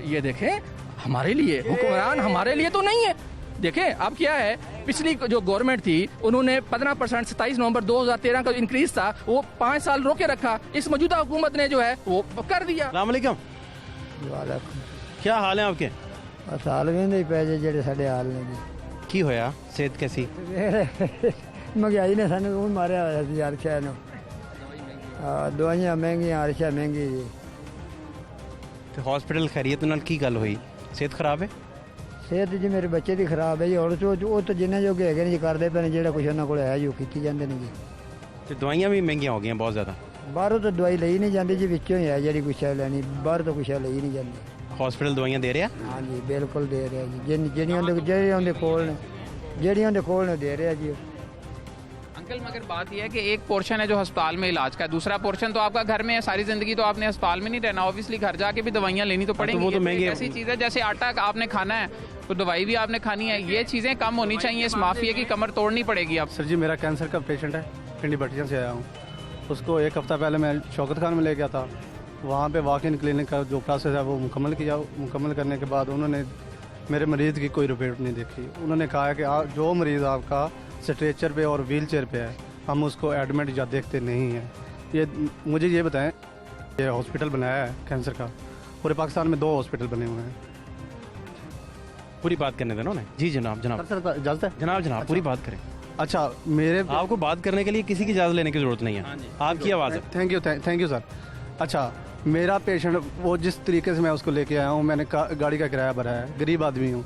ये देखें, हमारे लिए हुक्मरान हमारे लिए तो नहीं है। देखें अब क्या है, पिछली जो गवर्नमेंट थी उन्होंने 15% 27 नवंबर 2013 का इंक्रीज था वो 5 साल रोके रखा। इस मौजूदा हुकूमत ने जो है वो कर दिया। अस्सलाम वालेकुम, क्या हाल है आपके? हाल भी नहीं पे जेडे साडे हाल ने जी की होया, सेहत कैसी? महंगाई ने सानू मारिया होया सी यार, शहर नु दवाइयां महंगियां, हर शय महंगी जी। ਤੇ ਹਸਪੀਟਲ ਖੈਰੀਅਤ ਨਾਲ ਕੀ ਗੱਲ ਹੋਈ? ਸਿਹਤ ਖਰਾਬ ਹੈ? ਸਿਹਤ ਜੀ ਮੇਰੇ ਬੱਚੇ ਦੀ ਖਰਾਬ ਹੈ ਜੀ, ਹੁਣ ਉਹ ਤਾਂ ਜਿੰਨੇ ਜੋਗੇ ਹੈਗੇ ਨੇ ਜੀ ਕਰਦੇ ਪਏ ਨੇ, ਜਿਹੜਾ ਕੁਛ ਉਹਨਾਂ ਕੋਲ ਹੈ ਜੀ ਉਹ ਕੀਤੀ ਜਾਂਦੇ ਨੇ ਜੀ। ਤੇ ਦਵਾਈਆਂ ਵੀ ਮਹਿੰਗੀਆਂ ਹੋ ਗਈਆਂ ਬਹੁਤ ਜ਼ਿਆਦਾ। ਬਾਹਰੋਂ ਤਾਂ ਦਵਾਈ ਲਈ ਨਹੀਂ ਜਾਂਦੀ ਜੀ, ਵਿੱਚੋਂ ਹੀ ਹੈ ਜਿਹੜੀ ਕੁਛ ਹੈ ਲੈਣੀ, ਬਾਹਰ ਤੋਂ ਕੁਛ ਲਈ ਨਹੀਂ ਜਾਂਦੀ। ਹਸਪੀਟਲ ਦਵਾਈਆਂ ਦੇ ਰਿਹਾ? ਹਾਂਜੀ ਬਿਲਕੁਲ ਦੇ ਰਿਹਾ ਜੀ, ਜਿਹੜੀਆਂ ਉਹਦੇ ਕੋਲ ਨੇ, ਜਿਹੜੀਆਂ ਉਹਦੇ ਕੋਲ ਨੇ ਦੇ ਰਿਹਾ जी। अंकल मगर बात यह है कि एक पोर्शन है जो अस्पताल में इलाज का है, दूसरा पोर्शन तो आपका घर में है। सारी जिंदगी तो आपने अस्पताल में नहीं रहना, ऑब्वियसली घर जाके भी दवाइयाँ लेनी तो पड़ेंगी। वो तो महंगी ऐसी चीज़ है जैसे आटा आपने खाना है तो दवाई भी आपने खानी है। ये चीज़ें कम होनी चाहिए, इस माफिया की कमर तोड़नी पड़ेगी। आप सर जी, मेरा कैंसर का पेशेंट है, पिंडी भटिया से आया हूँ। उसको 1 हफ्ता पहले मैं शौकत खान में ले गया था। वहाँ पे वॉक इन क्लिनिक का जो प्रोसेस है वो मुकम्मल किया। मुकम्मल करने के बाद उन्होंने मेरे मरीज़ की कोई रिपोर्ट नहीं देखी। उन्होंने कहा है कि जो मरीज़ आपका स्ट्रेचर पे और व्हील चेयर पे है, हम उसको एडमिट या देखते नहीं हैं। ये मुझे ये बताएं, ये हॉस्पिटल बनाया है कैंसर का, पूरे पाकिस्तान में 2 हॉस्पिटल बने हुए हैं। पूरी बात करने देना उन्हें। जी जनाब, जनाब सर इजाज़त है? जनाब जनाब पूरी बात करें। अच्छा, मेरे आपको बात करने के लिए किसी की इजाज़त लेने की ज़रूरत नहीं है, आपकी आवाज़ है। Thank you sir. अच्छा, मेरा पेशेंट वो जिस तरीके से मैं उसको लेके आया हूँ, मैंने गाड़ी का किराया भरा है, गरीब आदमी हूँ,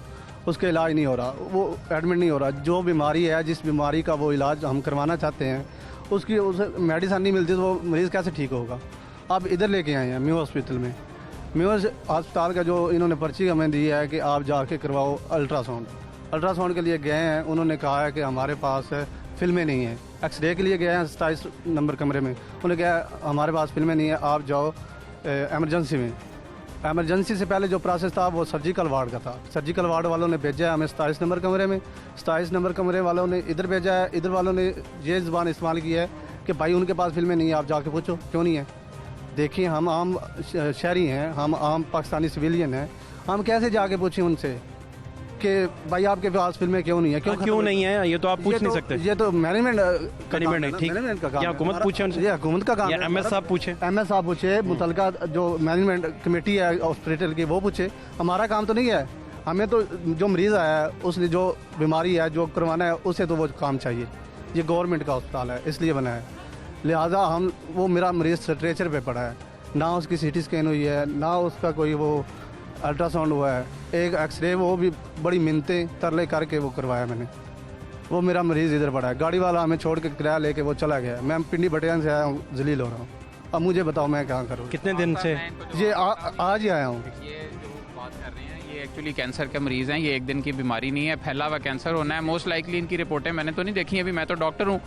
उसका इलाज नहीं हो रहा, वो एडमिट नहीं हो रहा। जो बीमारी है, जिस बीमारी का वो इलाज हम करवाना चाहते हैं, उसकी उसे मेडिसिन नहीं मिलती तो वो मरीज़ कैसे ठीक होगा। आप इधर लेके आए हैं म्यू हॉस्पिटल में। म्यू अस्पताल का जो इन्होंने पर्ची हमें दी है कि आप जाके करवाओ अल्ट्रासाउंड। अल्ट्रासाउंड के लिए गए हैं, उन्होंने कहा है कि हमारे पास फिल्में नहीं हैं। एक्सरे के लिए गए हैं 27 नंबर कमरे में, उन्होंने कहा हमारे पास फिल्में नहीं है, आप जाओ एमरजेंसी में। एमरजेंसी से पहले जो प्रोसेस था वो सर्जिकल वार्ड का था। सर्जिकल वार्ड वालों ने भेजा है हमें 27 नंबर कमरे में। 27 नंबर कमरे वालों ने इधर भेजा है। इधर वालों ने ये ज़बान इस्तेमाल की है कि भाई उनके पास फिल्में नहीं है, आप जाके पूछो क्यों नहीं है। देखिए, हम आम शहरी हैं, हम आम पाकिस्तानी सिविलियन हैं, हम कैसे जाके पूछें उनसे कि भाई आपके पास फिल्में क्यों नहीं है, क्यों नहीं है, ये तो आप पूछ नहीं सकते। ये तो मैनेजमेंट ठीक, क्या हुकूमत पूछे उनसे? ये हुकूमत का काम है। एमएस साहब पूछे, एमएस साहब पूछे, मुतलका जो मैनेजमेंट कमेटी है हॉस्पिटल की वो पूछे। हमारा काम तो नहीं है। हमें तो जो मरीज़ आया है, उसने जो बीमारी है, जो करवाना है, उसे तो वो काम चाहिए। ये गवर्नमेंट का अस्पताल है, इसलिए बना है। लिहाजा हम वो मेरा मरीज़ स्ट्रेचर पे पड़ा है, ना उसकी सीटी स्कैन हुई है, ना उसका कोई वो अल्ट्रासाउंड हुआ है, एक एक्सरे वो भी बड़ी मिन्नतें तरले करके वो करवाया मैंने। वो मेरा मरीज़ इधर पड़ा है। गाड़ी वाला हमें छोड़ के किराया लेके वो चला गया। मैं पिंडी भटिया से आया हूँ, जलील हो रहा हूँ। अब मुझे बताओ मैं क्या करूँ? कितने दिन से? ये आज ही आया हूँ। ये जो बात कर रहे हैं ये एक्चुअली कैंसर के मरीज़ हैं, ये एक दिन की बीमारी नहीं है, फैला हुआ कैंसर होना है। मोस्ट लाइकली इनकी रिपोर्टें मैंने तो नहीं देखी अभी, मैं तो डॉक्टर हूँ,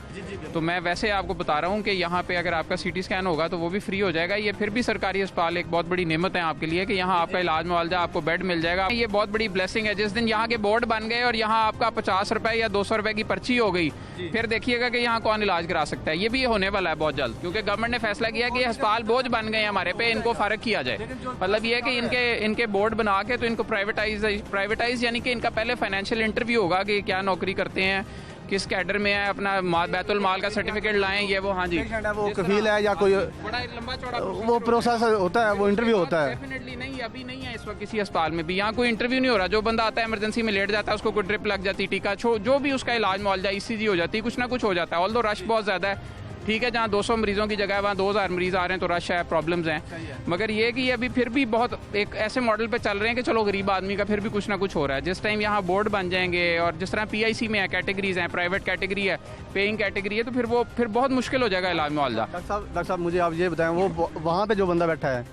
तो मैं वैसे आपको बता रहा हूँ कि यहाँ पे अगर आपका सीटी स्कैन होगा तो वो भी फ्री हो जाएगा। ये फिर भी सरकारी अस्पताल एक बहुत बड़ी नेमत है आपके लिए कि यहाँ आपका इलाज मुआवजा, आपको बेड मिल जाएगा। ये बहुत बड़ी ब्लेसिंग है। जिस दिन यहाँ के बोर्ड बन गए और यहाँ आपका 50 रुपये या 200 रुपये की पर्ची हो गई, फिर देखिएगा कि यहाँ कौन इलाज करा सकता है। ये भी होने वाला है बहुत जल्द, क्योंकि गवर्नमेंट ने फैसला किया कि अस्पताल बोझ बन गए हमारे पे, इनको फ़र्क किया जाए। मतलब ये है कि इनके बोर्ड बना बना के तो इनको प्राइवेटाइज यानी कि इनका पहले फाइनेंशियल इंटरव्यू होगा कि क्या नौकरी करते हैं, किस कैडर में है, अपना बैतुल माल का सर्टिफिकेट लाएं, ये वो। हाँ जी, वो कफील है या कोई बड़ा लंबा चौड़ा वो प्रोसेस होता है, वो इंटरव्यू होता है। डेफिनेटली नहीं, अभी नहीं है इस वक्त किसी अस्पताल में भी, यहाँ कोई इंटरव्यू नहीं हो रहा। जो बंदा आता है इमरजेंसी में लेट जाता है, उसको कोई ड्रिप लग जाती, टीका जो भी उसका इलाज मुआवजा ECG हो जाती है, कुछ ना कुछ हो जाता है। ऑल्दो रश बहुत ज़्यादा है, ठीक है, जहाँ 200 मरीजों की जगह वहाँ 2000 मरीज आ रहे हैं तो रश है, प्रॉब्लम्स हैं। मगर ये कि ये अभी फिर भी बहुत एक ऐसे मॉडल पे चल रहे हैं कि चलो गरीब आदमी का फिर भी कुछ ना कुछ हो रहा है। जिस टाइम यहाँ बोर्ड बन जाएंगे और जिस तरह PIC में है, कैटेगरीज हैं, प्राइवेट कैटेगरी है, पेइंग कैटेगरी है, तो फिर बहुत मुश्किल हो जाएगा इलाज मुआवजा। डॉक्टर साहब मुझे आप ये बताएं, वो वहाँ पे जो बंदा बैठा है,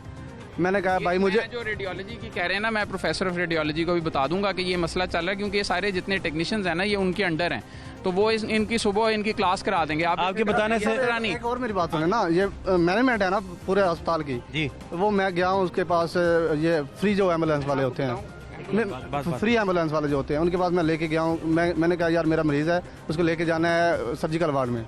मैंने कहा भाई मुझे जो रेडियोलॉजी की कह रहे हैं ना, मैं प्रोफेसर ऑफ रेडियोलॉजी को भी बता दूंगा कि ये मसला चल रहा है, क्योंकि ये सारे जितने टेक्नीशियंस हैं ना, ये उनके अंडर हैं, तो वो इनकी सुबह इनकी क्लास करा देंगे। आपके बताने से एक और मेरी बात सुने ना, ये मैनेजमेंट है ना पूरे अस्पताल की जी, वो मैं गया हूँ उसके पास, ये फ्री जो एम्बुलेंस वाले होते हैं, फ्री एम्बुलेंस वाले जो होते हैं, उनके पास मैं लेके गया हूँ। मैंने कहा यार मेरा मरीज़ है, उसको लेके जाना है सर्जिकल वार्ड में,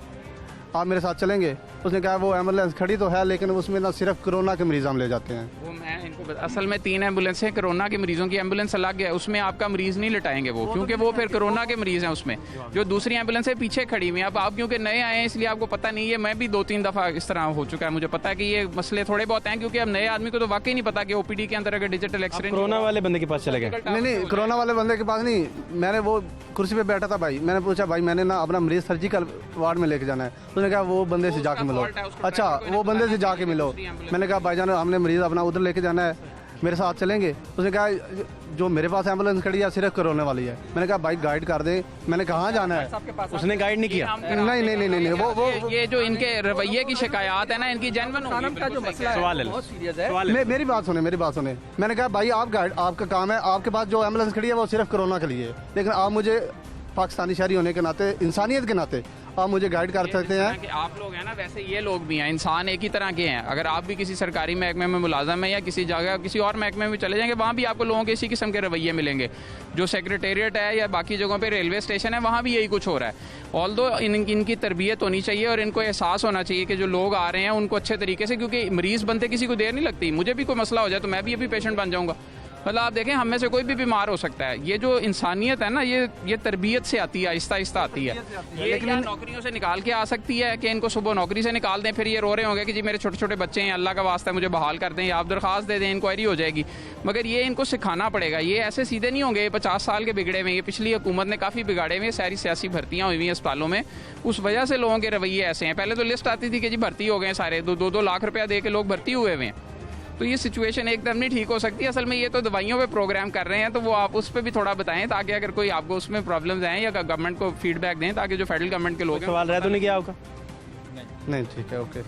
आप मेरे साथ चलेंगे? उसने कहा वो एम्बुलेंस खड़ी तो है, लेकिन उसमें ना सिर्फ कोरोना के मरीज हम ले जाते हैं। वो मैं इनको असल में 3 एम्बुलेंस है, कोरोना के मरीजों की एम्बुलेंस अलग है, उसमें आपका मरीज नहीं लटाएंगे वो, क्योंकि वो फिर कोरोना के मरीज हैं उसमें। जो दूसरी एम्बुलेंस है पीछे खड़ी हुई है। अब आप क्योंकि नए आए हैं इसलिए आपको पता नहीं है, मैं भी 2-3 दफ़ा इस तरह हो चुका है, मुझे पता है कि ये मसले थोड़े बहुत हैं, क्योंकि अब नए आदमी को तो वाकई नहीं पता कि OPD के अंदर अगर डिजिटल एक्सरे। कोरोना वाले बंदे के पास चले गए? नहीं, कोरोना वाले बंदे के पास नहीं, मैंने वो कुर्सी पे बैठा था भाई, मैंने पूछा भाई मैंने ना अपना मरीज सर्जिकल वार्ड में लेके जाना है, उसने कहा वो बंदे से जाके मिलो। अच्छा, वो बंदे से जाके मिलो। मैंने कहा भाईजान हमने मरीज अपना उधर लेके जाना है, मेरे साथ चलेंगे? उसने कहा जो मेरे पास एम्बुलेंस खड़ी है सिर्फ कोरोना वाली है। मैंने कहा भाई गाइड कर दे। मैंने कहाँ जाना है? उसने गाइड नहीं किया? नहीं, वो ये जो इनके रवैये की शिकायत है ना, इनकी जेन्युइन का जो मसला है बहुत सीरियस है। मेरी बात सुने। मैंने कहा भाई आप गाइड, आपका काम है, आपके पास जो एम्बुलेंस खड़ी है वो सिर्फ कोरोना के लिए है, लेकिन आप मुझे पाकिस्तानी शहरी होने के नाते, इंसानियत के नाते आप मुझे गाइड कर सकते हैं। कि आप लोग हैं ना, वैसे ये लोग भी हैं, इंसान एक ही तरह के हैं। अगर आप भी किसी सरकारी महकमे में मुलाजम है या किसी जगह किसी और महकमे में चले जाएंगे, वहाँ भी आपको लोगों के इसी किस्म के रवैये मिलेंगे। जो सेक्रेटेरिएट है या बाकी जगहों पे रेलवे स्टेशन है, वहाँ भी यही कुछ हो रहा है। ऑल्दो इनकी तरबियत होनी चाहिए और इनको एहसास होना चाहिए कि जो लोग आ रहे हैं उनको अच्छे तरीके से, क्योंकि मरीज़ बनते किसी को देर नहीं लगती। मुझे भी कोई मसला हो जाए तो मैं भी अभी पेशेंट बन जाऊँगा। मतलब आप देखें, हम में से कोई भी बीमार हो सकता है। ये जो इंसानियत है ना, ये तरबियत से आती है, आहिस्ता आहिस्ता आती है। ये क्या नौकरियों से निकाल के आ सकती है कि इनको सुबह नौकरी से निकाल दें, फिर ये रो रहे होंगे कि जी मेरे छोटे छोटे बच्चे हैं, अल्लाह का वास्ता मुझे बहाल कर दें, या आप दरख्वास्त दे दें, इंक्वायरी हो जाएगी। मगर ये इनको सिखाना पड़ेगा, ये ऐसे सीधे नहीं होंगे। 50 साल के बिगड़े हुए, ये पिछली हुकूमत ने काफ़ी बिगाड़े हुए, सारी सियासी भर्तियाँ हुई हुई हैं अस्पतालों में, उस वजह से लोगों के रवैये ऐसे हैं। पहले तो लिस्ट आती थी कि जी भर्ती हो गए सारे, 2-2 लाख रुपया दे के लोग भर्ती हुए हैं। तो ये सिचुएशन एकदम नहीं ठीक हो सकती। असल में ये तो दवाइयों पे प्रोग्राम कर रहे हैं, तो वो आप उस पर भी थोड़ा बताएं, ताकि अगर कोई आपको उसमें प्रॉब्लम्स आए या गवर्नमेंट को फीडबैक दें, ताकि जो फेडरल गवर्नमेंट के लोग सवाल रह तो नहीं गया आपका? नहीं, ठीक है, ओके।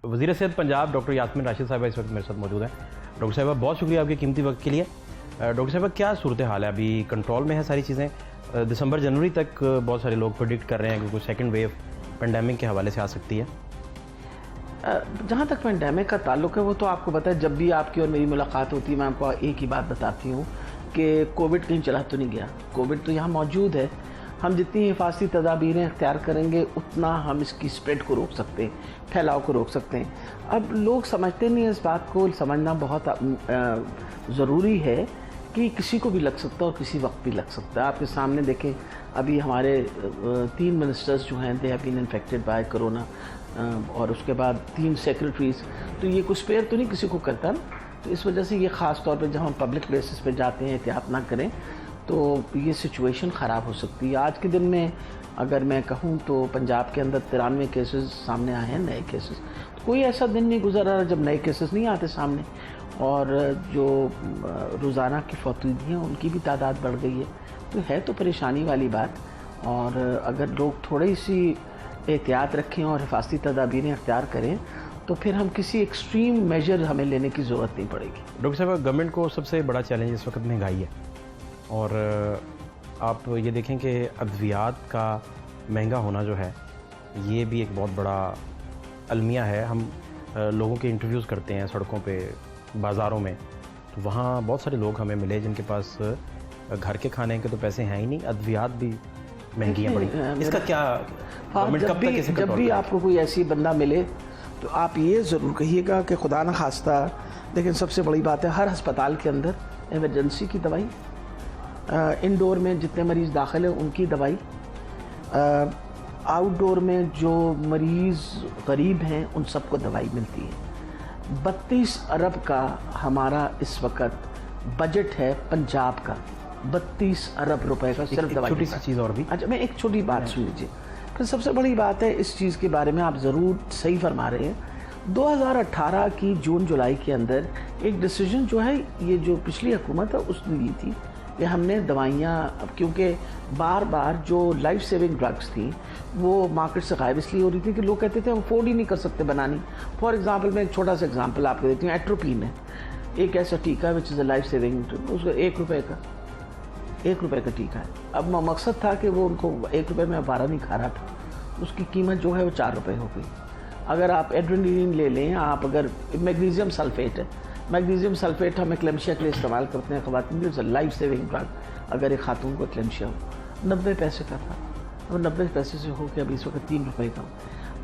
वज़ीर सेहत पंजाब डॉक्टर यास्मीन राशिद साहिबा इस वक्त मेरे साथ मौजूद है। डॉक्टर साहिबा बहुत शुक्रिया आपके कीमती वक्त के लिए। डॉक्टर साहिबा क्या सूरत हाल है? अभी कंट्रोल में है सारी चीज़ें? दिसंबर जनवरी तक बहुत सारे लोग प्रेडिक्ट कर रहे हैं कि कोई सेकंड वेव पेंडेमिक के हवाले से आ सकती है। जहाँ तक पेंडेमिक का ताल्लुक है, वो तो आपको पता है, जब भी आपकी और मेरी मुलाकात होती है मैं आपको एक ही बात बताती हूँ कि कोविड कहीं चला तो नहीं गया। कोविड तो यहाँ मौजूद है। हम जितनी हिफाजती तदाबीरें अख्तियार करेंगे उतना हम इसकी स्प्रेड को रोक सकते हैं, फैलाव को रोक सकते हैं। अब लोग समझते नहीं, इस बात को समझना बहुत ज़रूरी है कि किसी को भी लग सकता है और किसी वक्त भी लग सकता है। आपके सामने देखें, अभी हमारे 3 मिनिस्टर्स जो हैं they have been infected by corona, और उसके बाद 3 सेक्रेटरीज। तो ये कुछ स्पेयर तो नहीं किसी को करता ना। तो इस वजह से ये ख़ास तौर पे जब हम पब्लिक प्लेसेस पे जाते हैं एहतियात ना करें तो ये सिचुएशन ख़राब हो सकती है। आज के दिन में अगर मैं कहूँ तो पंजाब के अंदर 93 केसेस सामने आए हैं, नए केसेस। तो कोई ऐसा दिन नहीं गुजरा जब नए केसेस नहीं आते सामने, और जो रोज़ाना की फौतगी हैं उनकी भी तादाद बढ़ गई है। तो है तो परेशानी वाली बात, और अगर लोग थोड़ी सी एहतियात रखें और हिफाजती तदाबीरें अख्तियार करें तो फिर हम किसी एक्सट्रीम मेजर हमें लेने की ज़रूरत नहीं पड़ेगी। डॉक्टर साहब, गवर्नमेंट को सबसे बड़ा चैलेंज इस वक्त महंगाई है, और आप ये देखें कि अद्वियात का महंगा होना जो है ये भी एक बहुत बड़ा अलमिया है। हम लोगों के इंटरव्यूज़ करते हैं सड़कों पे, बाज़ारों में, तो वहाँ बहुत सारे लोग हमें मिले जिनके पास घर के खाने के तो पैसे हैं ही नहीं, अद्वियात भी महंगी हैं बड़ी, इसका क्या गवर्नमेंट कब तक इसे जब भी आपको कोई ऐसी बंदा मिले तो आप ये ज़रूर कहिएगा कि खुदा न खास्ता, लेकिन सबसे बड़ी बात है हर अस्पताल के अंदर इमरजेंसी की दवाई, इंडोर में जितने मरीज़ दाखिल हैं उनकी दवाई, आउटडोर में जो मरीज़ गरीब हैं उन सबको दवाई मिलती है। 32 अरब का हमारा इस वक्त बजट है पंजाब का, 32 अरब रुपए का सिर्फ दवाई। छोटी सी चीज़ और भी, अच्छा मैं एक छोटी बात सुन लीजिए, फिर सबसे बड़ी बात है इस चीज़ के बारे में आप ज़रूर सही फरमा रहे हैं। 2018 की जून जुलाई के अंदर एक डिसीजन जो है ये जो पिछली हुकूमत है उसने ली थी कि हमने दवाइयाँ, क्योंकि बार बार जो लाइफ सेविंग ड्रग्स थी वो मार्केट से गायब इसलिए हो रही थी कि लोग कहते थे हम अफोर्ड ही नहीं कर सकते बनानी। फॉर एग्जांपल मैं एक छोटा सा एग्जांपल आपको देती हूँ, एट्रोपिन है एक ऐसा टीका which is a life saving, उसका 1 रुपये का टीका है। अब मकसद था कि वो उनको 1 रुपये में 12 नहीं खा रहा था, उसकी कीमत जो है वो 4 रुपये हो गई। अगर आप एड्रेनलिन ले लें, आप अगर मैग्नीशियम सल्फेट है, मैग्नीशियम सल्फेट हम एक्लेम्शिया के लिए इस्तेमाल करते हैं ख़वातीन, लाइफ सेविंग ड्रग। अगर एक खातून को एक्लेम्शिया हो 90 पैसे का था, अब 90 पैसे से हो के अभी इस वक्त 3 रुपये का।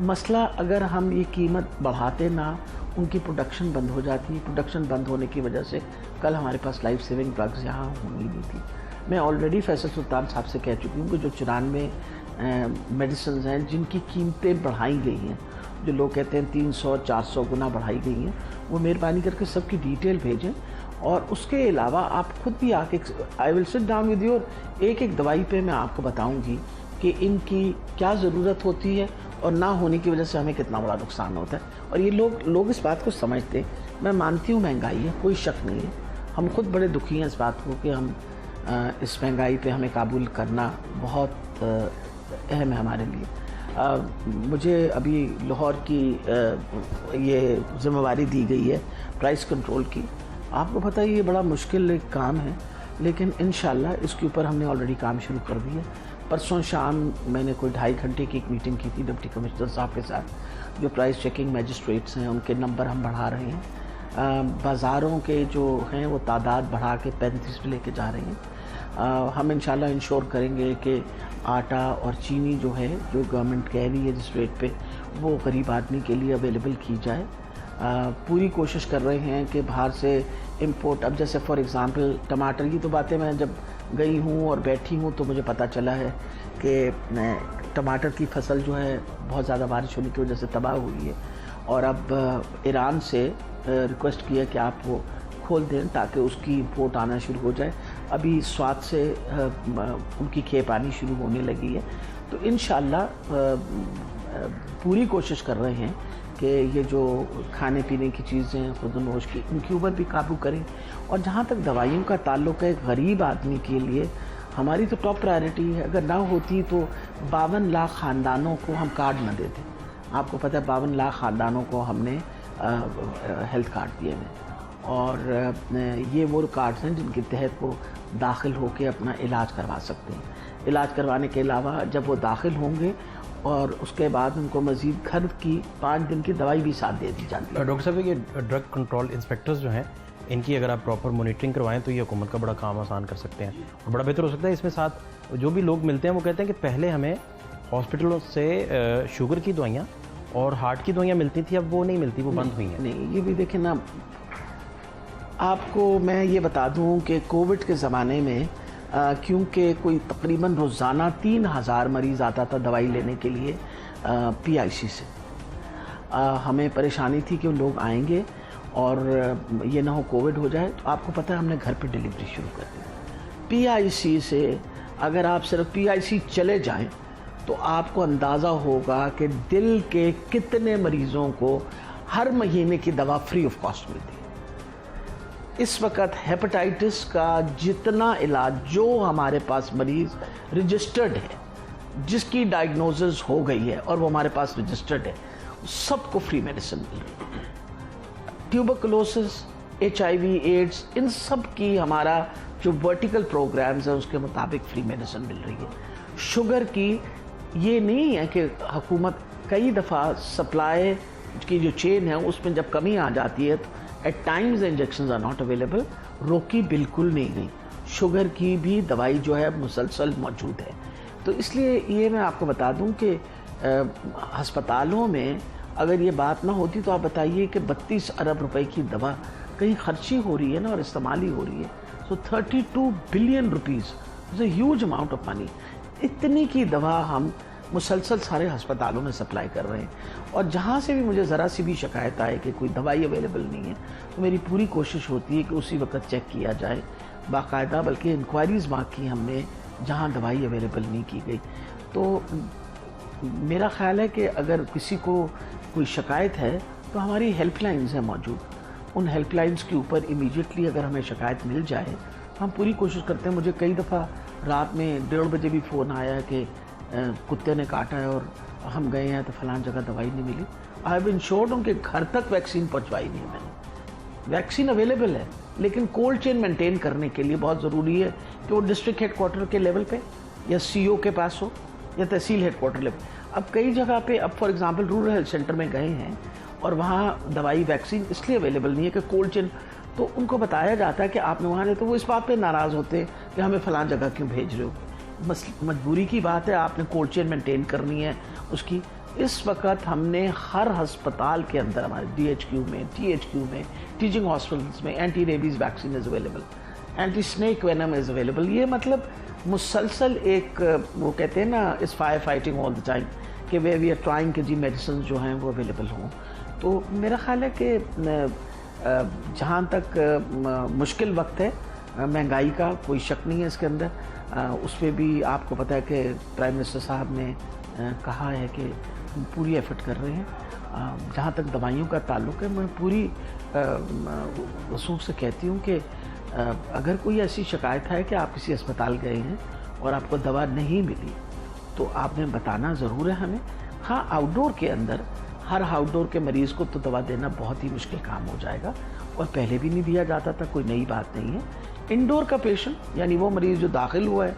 मसला अगर हम ये कीमत बढ़ाते ना, उनकी प्रोडक्शन बंद हो जाती है, प्रोडक्शन बंद होने की वजह से कल हमारे पास लाइफ सेविंग ड्रग्स यहाँ होनी नहीं थी। मैं ऑलरेडी फैसल सुल्तान साहब से कह चुकी हूँ कि जो 94 मेडिसिन हैं जिनकी कीमतें बढ़ाई गई हैं, जो लोग कहते हैं 300-400 गुना बढ़ाई गई हैं, वो मेहरबानी करके सबकी डिटेल भेजें। और उसके अलावा आप खुद भी आके, I will sit down with you, एक एक दवाई पे मैं आपको बताऊंगी कि इनकी क्या ज़रूरत होती है और ना होने की वजह से हमें कितना बड़ा नुकसान होता है। और ये लोग इस बात को समझते हैं। मैं मानती हूँ महंगाई है, कोई शक नहीं है, हम खुद बड़े दुखी हैं इस बात को कि हम इस महंगाई पे हमें काबूल करना बहुत अहम है हमारे लिए। मुझे अभी लाहौर की ये जिम्मेवारी दी गई है प्राइस कंट्रोल की। आपको पता है ये बड़ा मुश्किल एक काम है, लेकिन इंशाल्लाह इसके ऊपर हमने ऑलरेडी काम शुरू कर दिया। परसों शाम मैंने कोई 2.5 घंटे की एक मीटिंग की थी डिप्टी कमिश्नर साहब के साथ। जो प्राइस चेकिंग मैजिस्ट्रेट्स हैं उनके नंबर हम बढ़ा रहे हैं, बाज़ारों के जो हैं वो तादाद बढ़ा के 35 पे लेके जा रहे हैं। हम इंशाल्लाह इंश्योर करेंगे कि आटा और चीनी जो है, जो गवर्नमेंट कह रही है जिस रेट पे, वो गरीब आदमी के लिए अवेलेबल की जाए। पूरी कोशिश कर रहे हैं कि बाहर से इंपोर्ट, अब जैसे फॉर एग्ज़ाम्पल टमाटर की तो बातें मैं जब गई हूँ और बैठी हूँ तो मुझे पता चला है कि टमाटर की फसल जो है बहुत ज़्यादा बारिश होने की वजह से तबाह हुई है। और अब ईरान से रिक्वेस्ट किया कि आप वो खोल दें ताकि उसकी इंपोर्ट आना शुरू हो जाए। अभी स्वाद से उनकी खेप आनी शुरू होने लगी है। तो इंशाल्लाह पूरी कोशिश कर रहे हैं कि ये जो खाने पीने की चीज़ें खुदनोश की, उनके ऊपर भी काबू करें। और जहाँ तक दवाइयों का ताल्लुक़ है, गरीब आदमी के लिए हमारी तो टॉप प्रायोरिटी है। अगर ना होती तो 52 लाख ख़ानदानों को हम कार्ड न देते। आपको पता है 52 लाख ख़ानदानों को हमने हेल्थ कार्ड दिए हैं, और ये वो कार्ड्स हैं जिनके तहत वो दाखिल होकर अपना इलाज करवा सकते हैं। इलाज करवाने के अलावा जब वो दाखिल होंगे और उसके बाद उनको मज़ीद घर की 5 दिन की दवाई भी साथ दे दी जाती है। डॉक्टर साहब, ये ड्रग कंट्रोल इंस्पेक्टर्स जो हैं, इनकी अगर आप प्रॉपर मॉनिटरिंग करवाएं तो ये हुकूमत का बड़ा काम आसान कर सकते हैं और बड़ा बेहतर हो सकता है। इसमें साथ जो भी लोग मिलते हैं वो कहते हैं कि पहले हमें हॉस्पिटलों से शुगर की दवाइयाँ और हार्ट की दवाइयाँ मिलती थी, अब वो नहीं मिलती, वो बंद हुई हैं। नहीं, ये भी देखें ना, आपको मैं ये बता दूं कि कोविड के ज़माने में क्योंकि कोई तकरीबन रोज़ाना 3000 मरीज़ आता था दवाई लेने के लिए PIC से, हमें परेशानी थी कि लोग आएंगे और ये ना हो कोविड हो जाए। तो आपको पता है हमने घर पे डिलीवरी शुरू कर दी। PIC से अगर आप सिर्फ PIC चले जाएं तो आपको अंदाज़ा होगा कि दिल के कितने मरीज़ों को हर महीने की दवा फ्री ऑफ कॉस्ट मिलती है। इस वक्त हेपेटाइटिस का जितना इलाज, जो हमारे पास मरीज़ रजिस्टर्ड है, जिसकी डायग्नोसिस हो गई है और वो हमारे पास रजिस्टर्ड है, सबको फ्री मेडिसिन मिल रही है। ट्यूबरकुलोसिस, HIV, एड्स, इन सब की हमारा जो वर्टिकल प्रोग्राम्स है उसके मुताबिक फ्री मेडिसिन मिल रही है। शुगर की ये नहीं है कि हुकूमत कई दफ़ा सप्लाई की जो चेन है उसमें जब कमी आ जाती है तो at times injections are not available, रोकी बिल्कुल नहीं गई। शुगर की भी दवाई जो है मुसलसल मौजूद है। तो इसलिए ये मैं आपको बता दूं कि अस्पतालों में अगर ये बात ना होती तो आप बताइए कि 32 अरब रुपए की दवा कहीं खर्ची हो रही है ना और इस्तेमाल ही हो रही है। सो 32 billion rupees is a huge amount of money. इतनी की दवा हम मुसलसल सारे अस्पतालों में सप्लाई कर रहे हैं, और जहाँ से भी मुझे ज़रा सी भी शिकायत आए कि कोई दवाई अवेलेबल नहीं है तो मेरी पूरी कोशिश होती है कि उसी वक्त चेक किया जाए बाकायदा, बल्कि इंक्वायरीज़ मांग की हमने जहाँ दवाई अवेलेबल नहीं की गई। तो मेरा ख्याल है कि अगर किसी को कोई शिकायत है तो हमारी हेल्पलाइंस हैं मौजूद, उन हेल्पलाइंस के ऊपर इमीडिएटली अगर हमें शिकायत मिल जाए हम पूरी कोशिश करते हैं। मुझे कई दफ़ा रात में 1:30 बजे भी फ़ोन आया है कि कुत्ते ने काटा है और हम गए हैं तो फलान जगह दवाई नहीं मिली। आई हैव इंश्योर्ड उनके घर तक वैक्सीन पहुंचवाई नहीं है मैंने। वैक्सीन अवेलेबल है, लेकिन कोल्ड चेन मेंटेन करने के लिए बहुत ज़रूरी है कि वो डिस्ट्रिक्ट हेडक्वार्टर के लेवल पे या सीओ के पास हो या तहसील हेडक्वार्टर लेवल। अब कई जगह पे, अब for example rural health centre में गए हैं और वहाँ दवाई वैक्सीन इसलिए अवेलेबल नहीं है कि कोल्ड चेन, तो उनको बताया जाता है कि आपने वहाँ नहीं, तो वो इस बात पे नाराज़ होते हैं कि हमें फ़लाँ जगह क्यों भेज रहे हो। मजबूरी की बात है, आपने कोल्ड चेन मेंटेन करनी है उसकी। इस वक्त हमने हर अस्पताल के अंदर, हमारे DHQ में, THQ में, टीचिंग हॉस्पिटल्स में anti rabies vaccine is available, anti snake venom is available. ये मतलब मुसलसल एक, वो कहते हैं ना, इस fire fighting all the time कि वी आर ट्राइंग कि जी मेडिसिन जो हैं वो अवेलेबल हों। तो मेरा ख्याल है कि जहाँ तक मुश्किल वक्त है महंगाई का, कोई शक नहीं है इसके अंदर। उस पर भी आपको पता है कि प्राइम मिनिस्टर साहब ने कहा है कि हम पूरी एफर्ट कर रहे हैं। जहाँ तक दवाइयों का ताल्लुक़ है, मैं पूरी वसूख से कहती हूँ कि अगर कोई ऐसी शिकायत है कि आप किसी अस्पताल गए हैं और आपको दवा नहीं मिली तो आपने बताना ज़रूर है हमें। हाँ, आउटडोर के अंदर हर आउटडोर के मरीज़ को तो दवा देना बहुत ही मुश्किल काम हो जाएगा, और पहले भी नहीं दिया जाता था, कोई नई बात नहीं है। इंडोर का पेशेंट यानी वो मरीज़ जो दाखिल हुआ है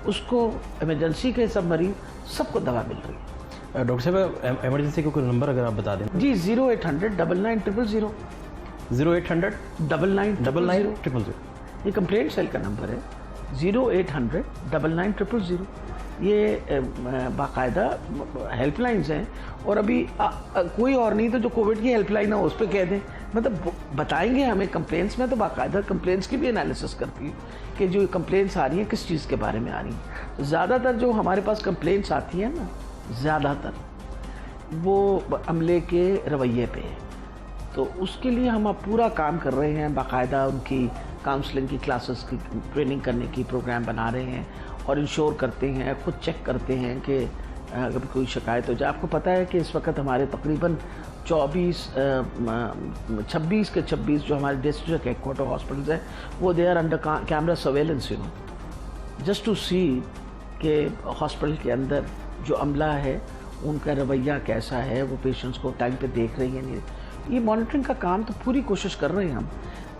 उसको, इमरजेंसी के सब मरीज़, सबको दवा मिल रही है। डॉक्टर साहब, एमरजेंसी का कोई नंबर अगर आप बता दें जी। 0800 99 000 0800 99 000 ये कंप्लेंट सेल का नंबर है। 0800 99 000 ये बाकायदा हेल्पलाइंस हैं। और अभी कोई और नहीं तो जो कोविड की हेल्पलाइन है उस पर कह दें, मतलब बताएंगे हमें कंप्लेंट्स में, तो बाकायदा कंप्लेंट्स की भी एनालिसिस करती है कि जो कंप्लेंट्स आ रही हैं किस चीज़ के बारे में आ रही हैं। ज़्यादातर जो हमारे पास कंप्लेंट्स आती हैं ना, ज़्यादातर वो अमले के रवैये पे है। तो उसके लिए हम अब पूरा काम कर रहे हैं, बाकायदा उनकी काउंसलिंग की क्लासेस की ट्रेनिंग करने की प्रोग्राम बना रहे हैं और इंश्योर करते हैं, खुद चेक करते हैं कि अगर कोई शिकायत हो जाए। आपको पता है कि इस वक्त हमारे तकरीबन 26 के 26 जो हमारे डिस्ट्रिक्ट हेडक्वार्टर हॉस्पिटल्स हैं वो they are under camera surveillance, you know, just to see कि हॉस्पिटल के अंदर जो अमला है उनका रवैया कैसा है, वो पेशेंट्स को टाइम पे देख रही है नहीं। ये मॉनिटरिंग का काम तो पूरी कोशिश कर रहे हैं हम,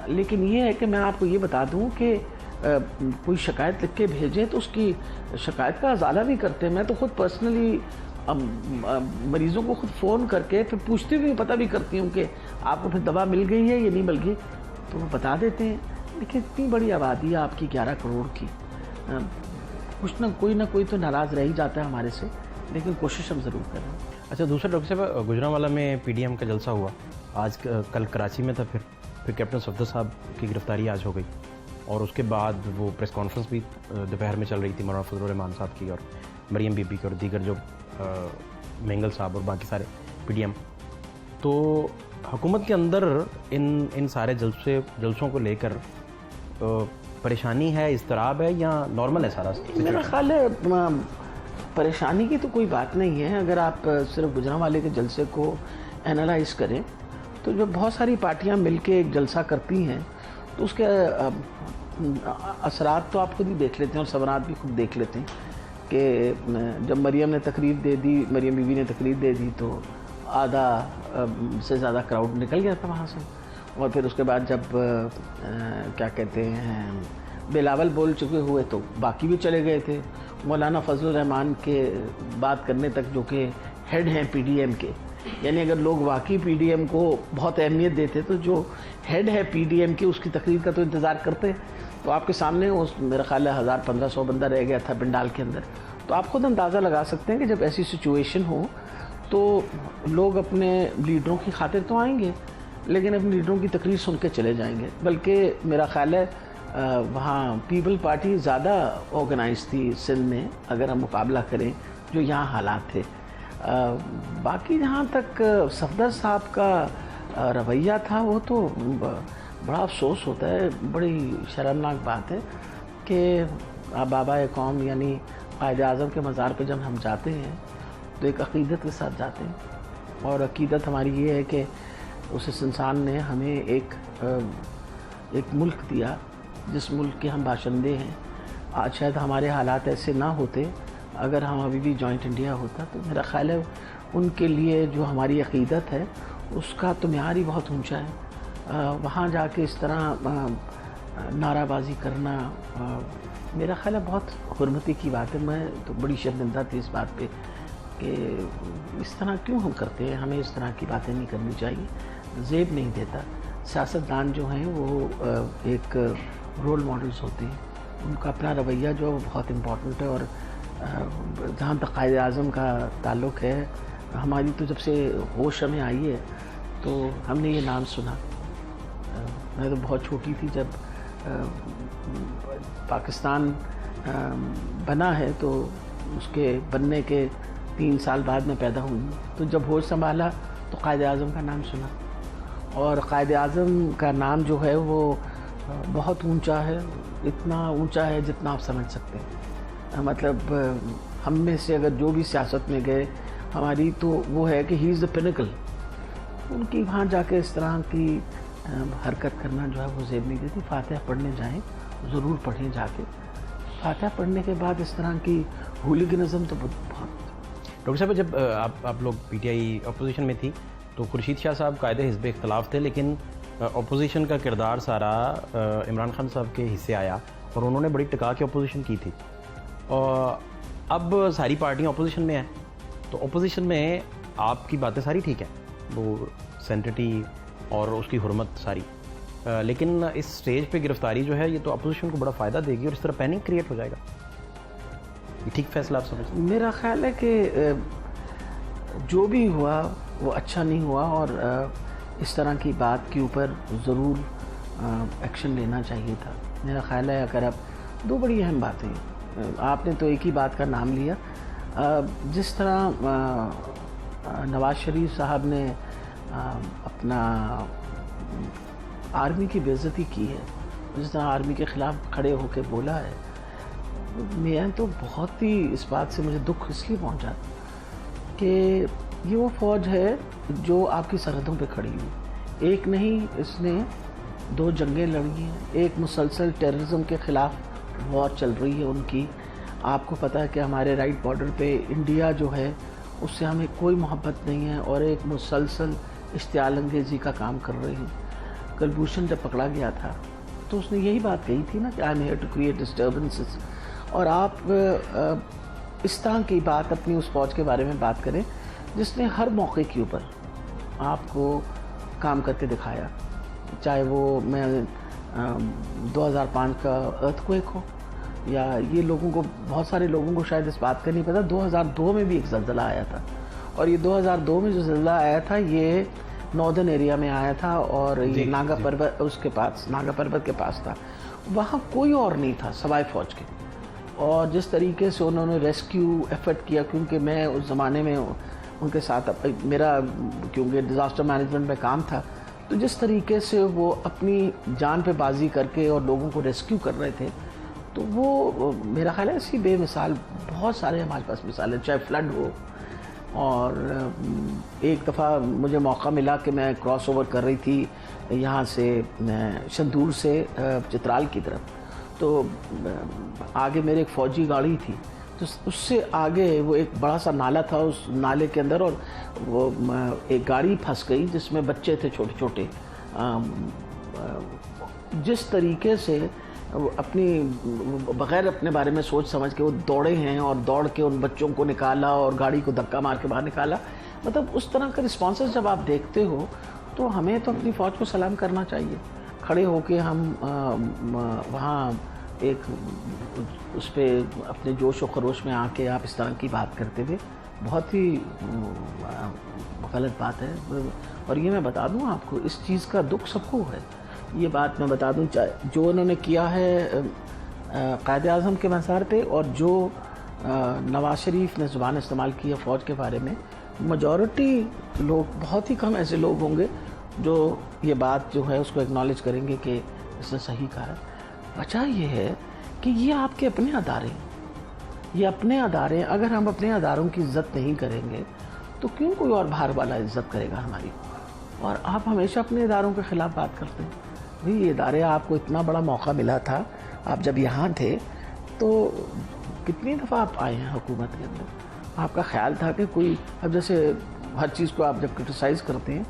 लेकिन ये है कि मैं आपको ये बता दूं कि कोई शिकायत लिख के भेजें तो उसकी शिकायत का अजाला भी करते हैं। मैं तो खुद पर्सनली मरीज़ों को खुद फ़ोन करके फिर पूछती हुई पता भी करती हूँ कि आपको फिर दवा मिल गई है या नहीं मिल गई, तो वो बता देते हैं। लेकिन इतनी बड़ी आबादी है आपकी 11 करोड़ की, कुछ ना कोई तो नाराज़ रह ही जाता है हमारे से, लेकिन कोशिश हम ज़रूर कर रहे हैं। अच्छा, दूसरा डॉक्टर साहब, गुजरांवाला में PDM का जलसा हुआ, आज कल कराची में था, फिर कैप्टन सफदर साहब की गिरफ्तारी आज हो गई, और उसके बाद वो प्रेस कॉन्फ्रेंस भी दोपहर में चल रही थी मौलाना फजलुर रहमान साहब की और मरियम बीबी की और दीगर जो मेंगल साहब और बाकी सारे PDM। तो हुकूमत के अंदर इन सारे जलसों को लेकर परेशानी है, इस्तराब है, या नॉर्मल है सारा? मेरा ख्याल है परेशानी की तो कोई बात नहीं है। अगर आप सिर्फ गुजरांवाले के जलसे को एनालाइज करें तो जो बहुत सारी पार्टियां मिलके एक जलसा करती हैं तो उसके असरात तो आप खुद ही देख लेते हैं और सबरात भी खुद देख लेते हैं कि जब मरियम ने तकरीर दे दी, मरियम बीवी ने तकरीर दे दी तो आधा से ज़्यादा क्राउड निकल गया था वहाँ से, और फिर उसके बाद जब क्या कहते हैं बिलावल बोल चुके हुए तो बाकी भी चले गए थे। मौलाना फजलुर रहमान के बात करने तक, जो कि हेड हैं PDM के, यानी अगर लोग वाकई PDM को बहुत अहमियत देते तो जो हेड है PDM की उसकी तकरीर का तो इंतज़ार करते हैं। तो आपके सामने उस मेरा ख्याल है 1000-1500 बंदा रह गया था पंडाल के अंदर। तो आप खुद अंदाज़ा लगा सकते हैं कि जब ऐसी सिचुएशन हो तो लोग अपने लीडरों की खातिर तो आएंगे, लेकिन अपने लीडरों की तकरीर सुन के चले जाएंगे। बल्कि मेरा ख्याल है वहाँ पीपल पार्टी ज़्यादा ऑर्गेनाइज थी सिंध में, अगर हम मुकाबला करें जो यहाँ हालात थे। बाकी जहाँ तक सफदर साहब का रवैया था, वो तो बड़ा अफसोस होता है, बड़ी शर्मनाक बात है कि बाबा कौम यानी कायद आज़म के मज़ार पे जब हम जाते हैं तो एक अक़ीदत के साथ जाते हैं, और अक़ीदत हमारी ये है कि उस इंसान ने हमें एक मुल्क दिया जिस मुल्क के हम बाशिंदे हैं। आज शायद हमारे हालात ऐसे ना होते, अगर हम अभी भी जॉइंट इंडिया होता, तो मेरा ख़्याल है उनके लिए जो हमारी अक़ीदत है उसका तो मेयार ही बहुत ऊंचा है। वहाँ जाके इस तरह नाराबाजी करना मेरा ख्याल है बहुत हुर्मती की बात है। मैं तो बड़ी शर्मिंदा थी इस बात पे कि इस तरह क्यों हम करते हैं, हमें इस तरह की बातें नहीं करनी चाहिए, ज़ेब नहीं देता। सियासतदान जो हैं वो एक रोल मॉडल्स होते हैं, उनका अपना रवैया जो बहुत इम्पॉर्टेंट है। और जहाँ तक कायद आज़म का ताल्लुक़ है, हमारी तो जब से होश हमें आई है तो हमने ये नाम सुना। मैं तो बहुत छोटी थी जब पाकिस्तान बना है, तो उसके बनने के 3 साल बाद मैं पैदा हुई। तो जब होश संभाला तो कायद आज़म का नाम सुना, और कायद आज़म का नाम जो है वो बहुत ऊंचा है, इतना ऊंचा है जितना आप समझ सकते हैं। मतलब हम में से अगर जो भी सियासत में गए, हमारी तो वो है कि ही इज़ द पिनकल। उनकी वहाँ जाके इस तरह की हरकत करना जो है वो ज़ेब नहीं देती। फातिहा पढ़ने जाएं, ज़रूर पढ़ें जाके। फातिहा पढ़ने के बाद इस तरह की हुलिगनिज़्म तो बहुत। डॉक्टर साहब, जब आप लोग पीटीआई अपोजिशन में थी तो खुर्शीद शाह साहब कायदे हिज़्ब इख्तलाफ थे, लेकिन अपोजिशन का किरदार सारा इमरान खान साहब के हिस्से आया और उन्होंने बड़ी टिका के अपोजिशन की थी। और अब सारी पार्टियां अपोजिशन में हैं, तो अपोजिशन में आपकी बातें सारी ठीक हैं, वो सेंसिटी और उसकी हुर्मत सारी, लेकिन इस स्टेज पे गिरफ्तारी जो है ये तो अपोजिशन को बड़ा फ़ायदा देगी और इस तरह पैनिक क्रिएट हो जाएगा। ये ठीक फैसला आप समझते हैं? मेरा ख्याल है कि जो भी हुआ वो अच्छा नहीं हुआ, और इस तरह की बात के ऊपर ज़रूर एक्शन लेना चाहिए था। मेरा ख्याल है अगर आप दो बड़ी अहम बातें, आपने तो एक ही बात का नाम लिया, जिस तरह नवाज़ शरीफ साहब ने अपना आर्मी की बेइज्जती की है, जिस तरह आर्मी के ख़िलाफ़ खड़े होकर बोला है, मैं तो बहुत ही इस बात से मुझे दुख इसलिए पहुंचा कि ये वो फ़ौज है जो आपकी सरहदों पे खड़ी हुई। एक नहीं, इसने 2 जंगें लड़ी हैं, एक मुसलसल टेररिज्म के ख़िलाफ़ वॉर चल रही है उनकी। आपको पता है कि हमारे राइट बॉर्डर पे इंडिया जो है उससे हमें कोई मोहब्बत नहीं है, और एक मुसलसल इश्तियाल अंगेज़ी का काम कर रही है। कुलभूषण जब पकड़ा गया था तो उसने यही बात कही थी ना कि I am here to create disturbances, और आप इस तरह की बात अपनी उस फौज के बारे में बात करें जिसने हर मौके के ऊपर आपको काम करके दिखाया, चाहे वो मैं 2005 का अर्थक्वेक हो, या ये लोगों को, बहुत सारे लोगों को शायद इस बात का नहीं पता, 2002 में भी एक ज़लज़ला आया था, और ये 2002 में जो ज़लज़ला आया था ये नॉर्दर्न एरिया में आया था, और ये नागा पर्वत उसके पास, नागा पर्वत के पास था। वहाँ कोई और नहीं था सवाए फ़ौज के, और जिस तरीके से उन्होंने रेस्क्यू एफर्ट किया, क्योंकि मैं उस ज़माने में उनके साथ, मेरा क्योंकि डिज़ास्टर मैनेजमेंट में काम था, तो जिस तरीके से वो अपनी जान पे बाजी करके और लोगों को रेस्क्यू कर रहे थे, तो वो मेरा ख्याल है ऐसी बेमिसाल बहुत सारे हमारे पास मिसाल है, चाहे फ्लड हो। और एक दफ़ा मुझे मौका मिला कि मैं क्रॉस ओवर कर रही थी यहाँ से शंदूर से चित्राल की तरफ, तो आगे मेरे एक फ़ौजी गाड़ी थी, तो उससे आगे वो एक बड़ा सा नाला था, उस नाले के अंदर, और वो एक गाड़ी फंस गई जिसमें बच्चे थे छोटे छोटे। जिस तरीके से वो अपनी बग़ैर अपने बारे में सोच समझ के वो दौड़े हैं और दौड़ के उन बच्चों को निकाला और गाड़ी को धक्का मार के बाहर निकाला, मतलब उस तरह का रिस्पॉन्सेस जब आप देखते हो तो हमें तो अपनी फ़ौज को सलाम करना चाहिए। खड़े होके हम वहाँ एक उस पर अपने जोश और खरोश में आके आप इस तरह की बात करते हुए बहुत ही गलत बात है। और ये मैं बता दूं आपको, इस चीज़ का दुख सबको है। ये बात मैं बता दूं, जो उन्होंने किया है कायद-ए-आज़म के मसार पे, और जो नवाज शरीफ ने ज़ुबान इस्तेमाल की है फ़ौज के बारे में, मेजॉरिटी लोग, बहुत ही कम ऐसे लोग होंगे जो ये बात जो है उसको एक्नॉलेज करेंगे कि इसने सही कहा है। वजह ये है कि ये आपके अपने अदारे, ये अपने अदारे, अगर हम अपने अदारों की इज़्ज़त नहीं करेंगे तो क्यों कोई और बाहर वाला इज़्ज़त करेगा हमारी। और आप हमेशा अपने इदारों के ख़िलाफ़ बात करते हैं। भाई ये इदारे, आपको इतना बड़ा मौका मिला था, आप जब यहाँ थे तो कितनी दफ़ा आप आए हैं हुकूमत के अंदर, आपका ख्याल था कि कोई, अब जैसे हर चीज़ को आप जब क्रिटिसाइज़ करते हैं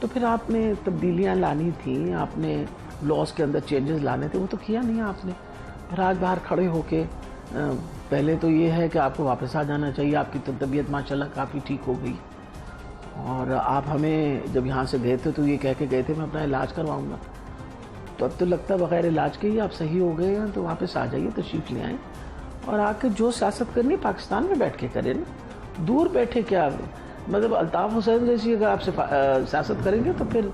तो फिर आपने तब्दीलियाँ लानी थी, आपने लॉज के अंदर चेंजेस लाने थे, वो तो किया नहीं आपने। फिर आज बाहर खड़े होके पहले तो ये है कि आपको वापस आ जाना चाहिए, आपकी तो तबीयत माशाल्लाह काफ़ी ठीक हो गई, और आप हमें जब यहाँ से गए थे तो ये कह के गए थे मैं अपना इलाज करवाऊँगा, तो अब तो लगता है बग़ैर इलाज के ही आप सही हो गए हैं, तो वापस आ जाइए, तशरीफ़ ले आएँ और आके जो सियासत करनी पाकिस्तान में बैठ के करें ना, दूर बैठे क्या। मतलब अल्ताफ़ हुसैन जैसी अगर आपसे सियासत करेंगे तो फिर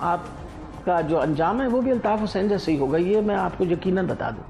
आपका जो अंजाम है वो भी अल्ताफ़ हुसैन जैसे ही होगा, ये मैं आपको यकीनन बता दूँ।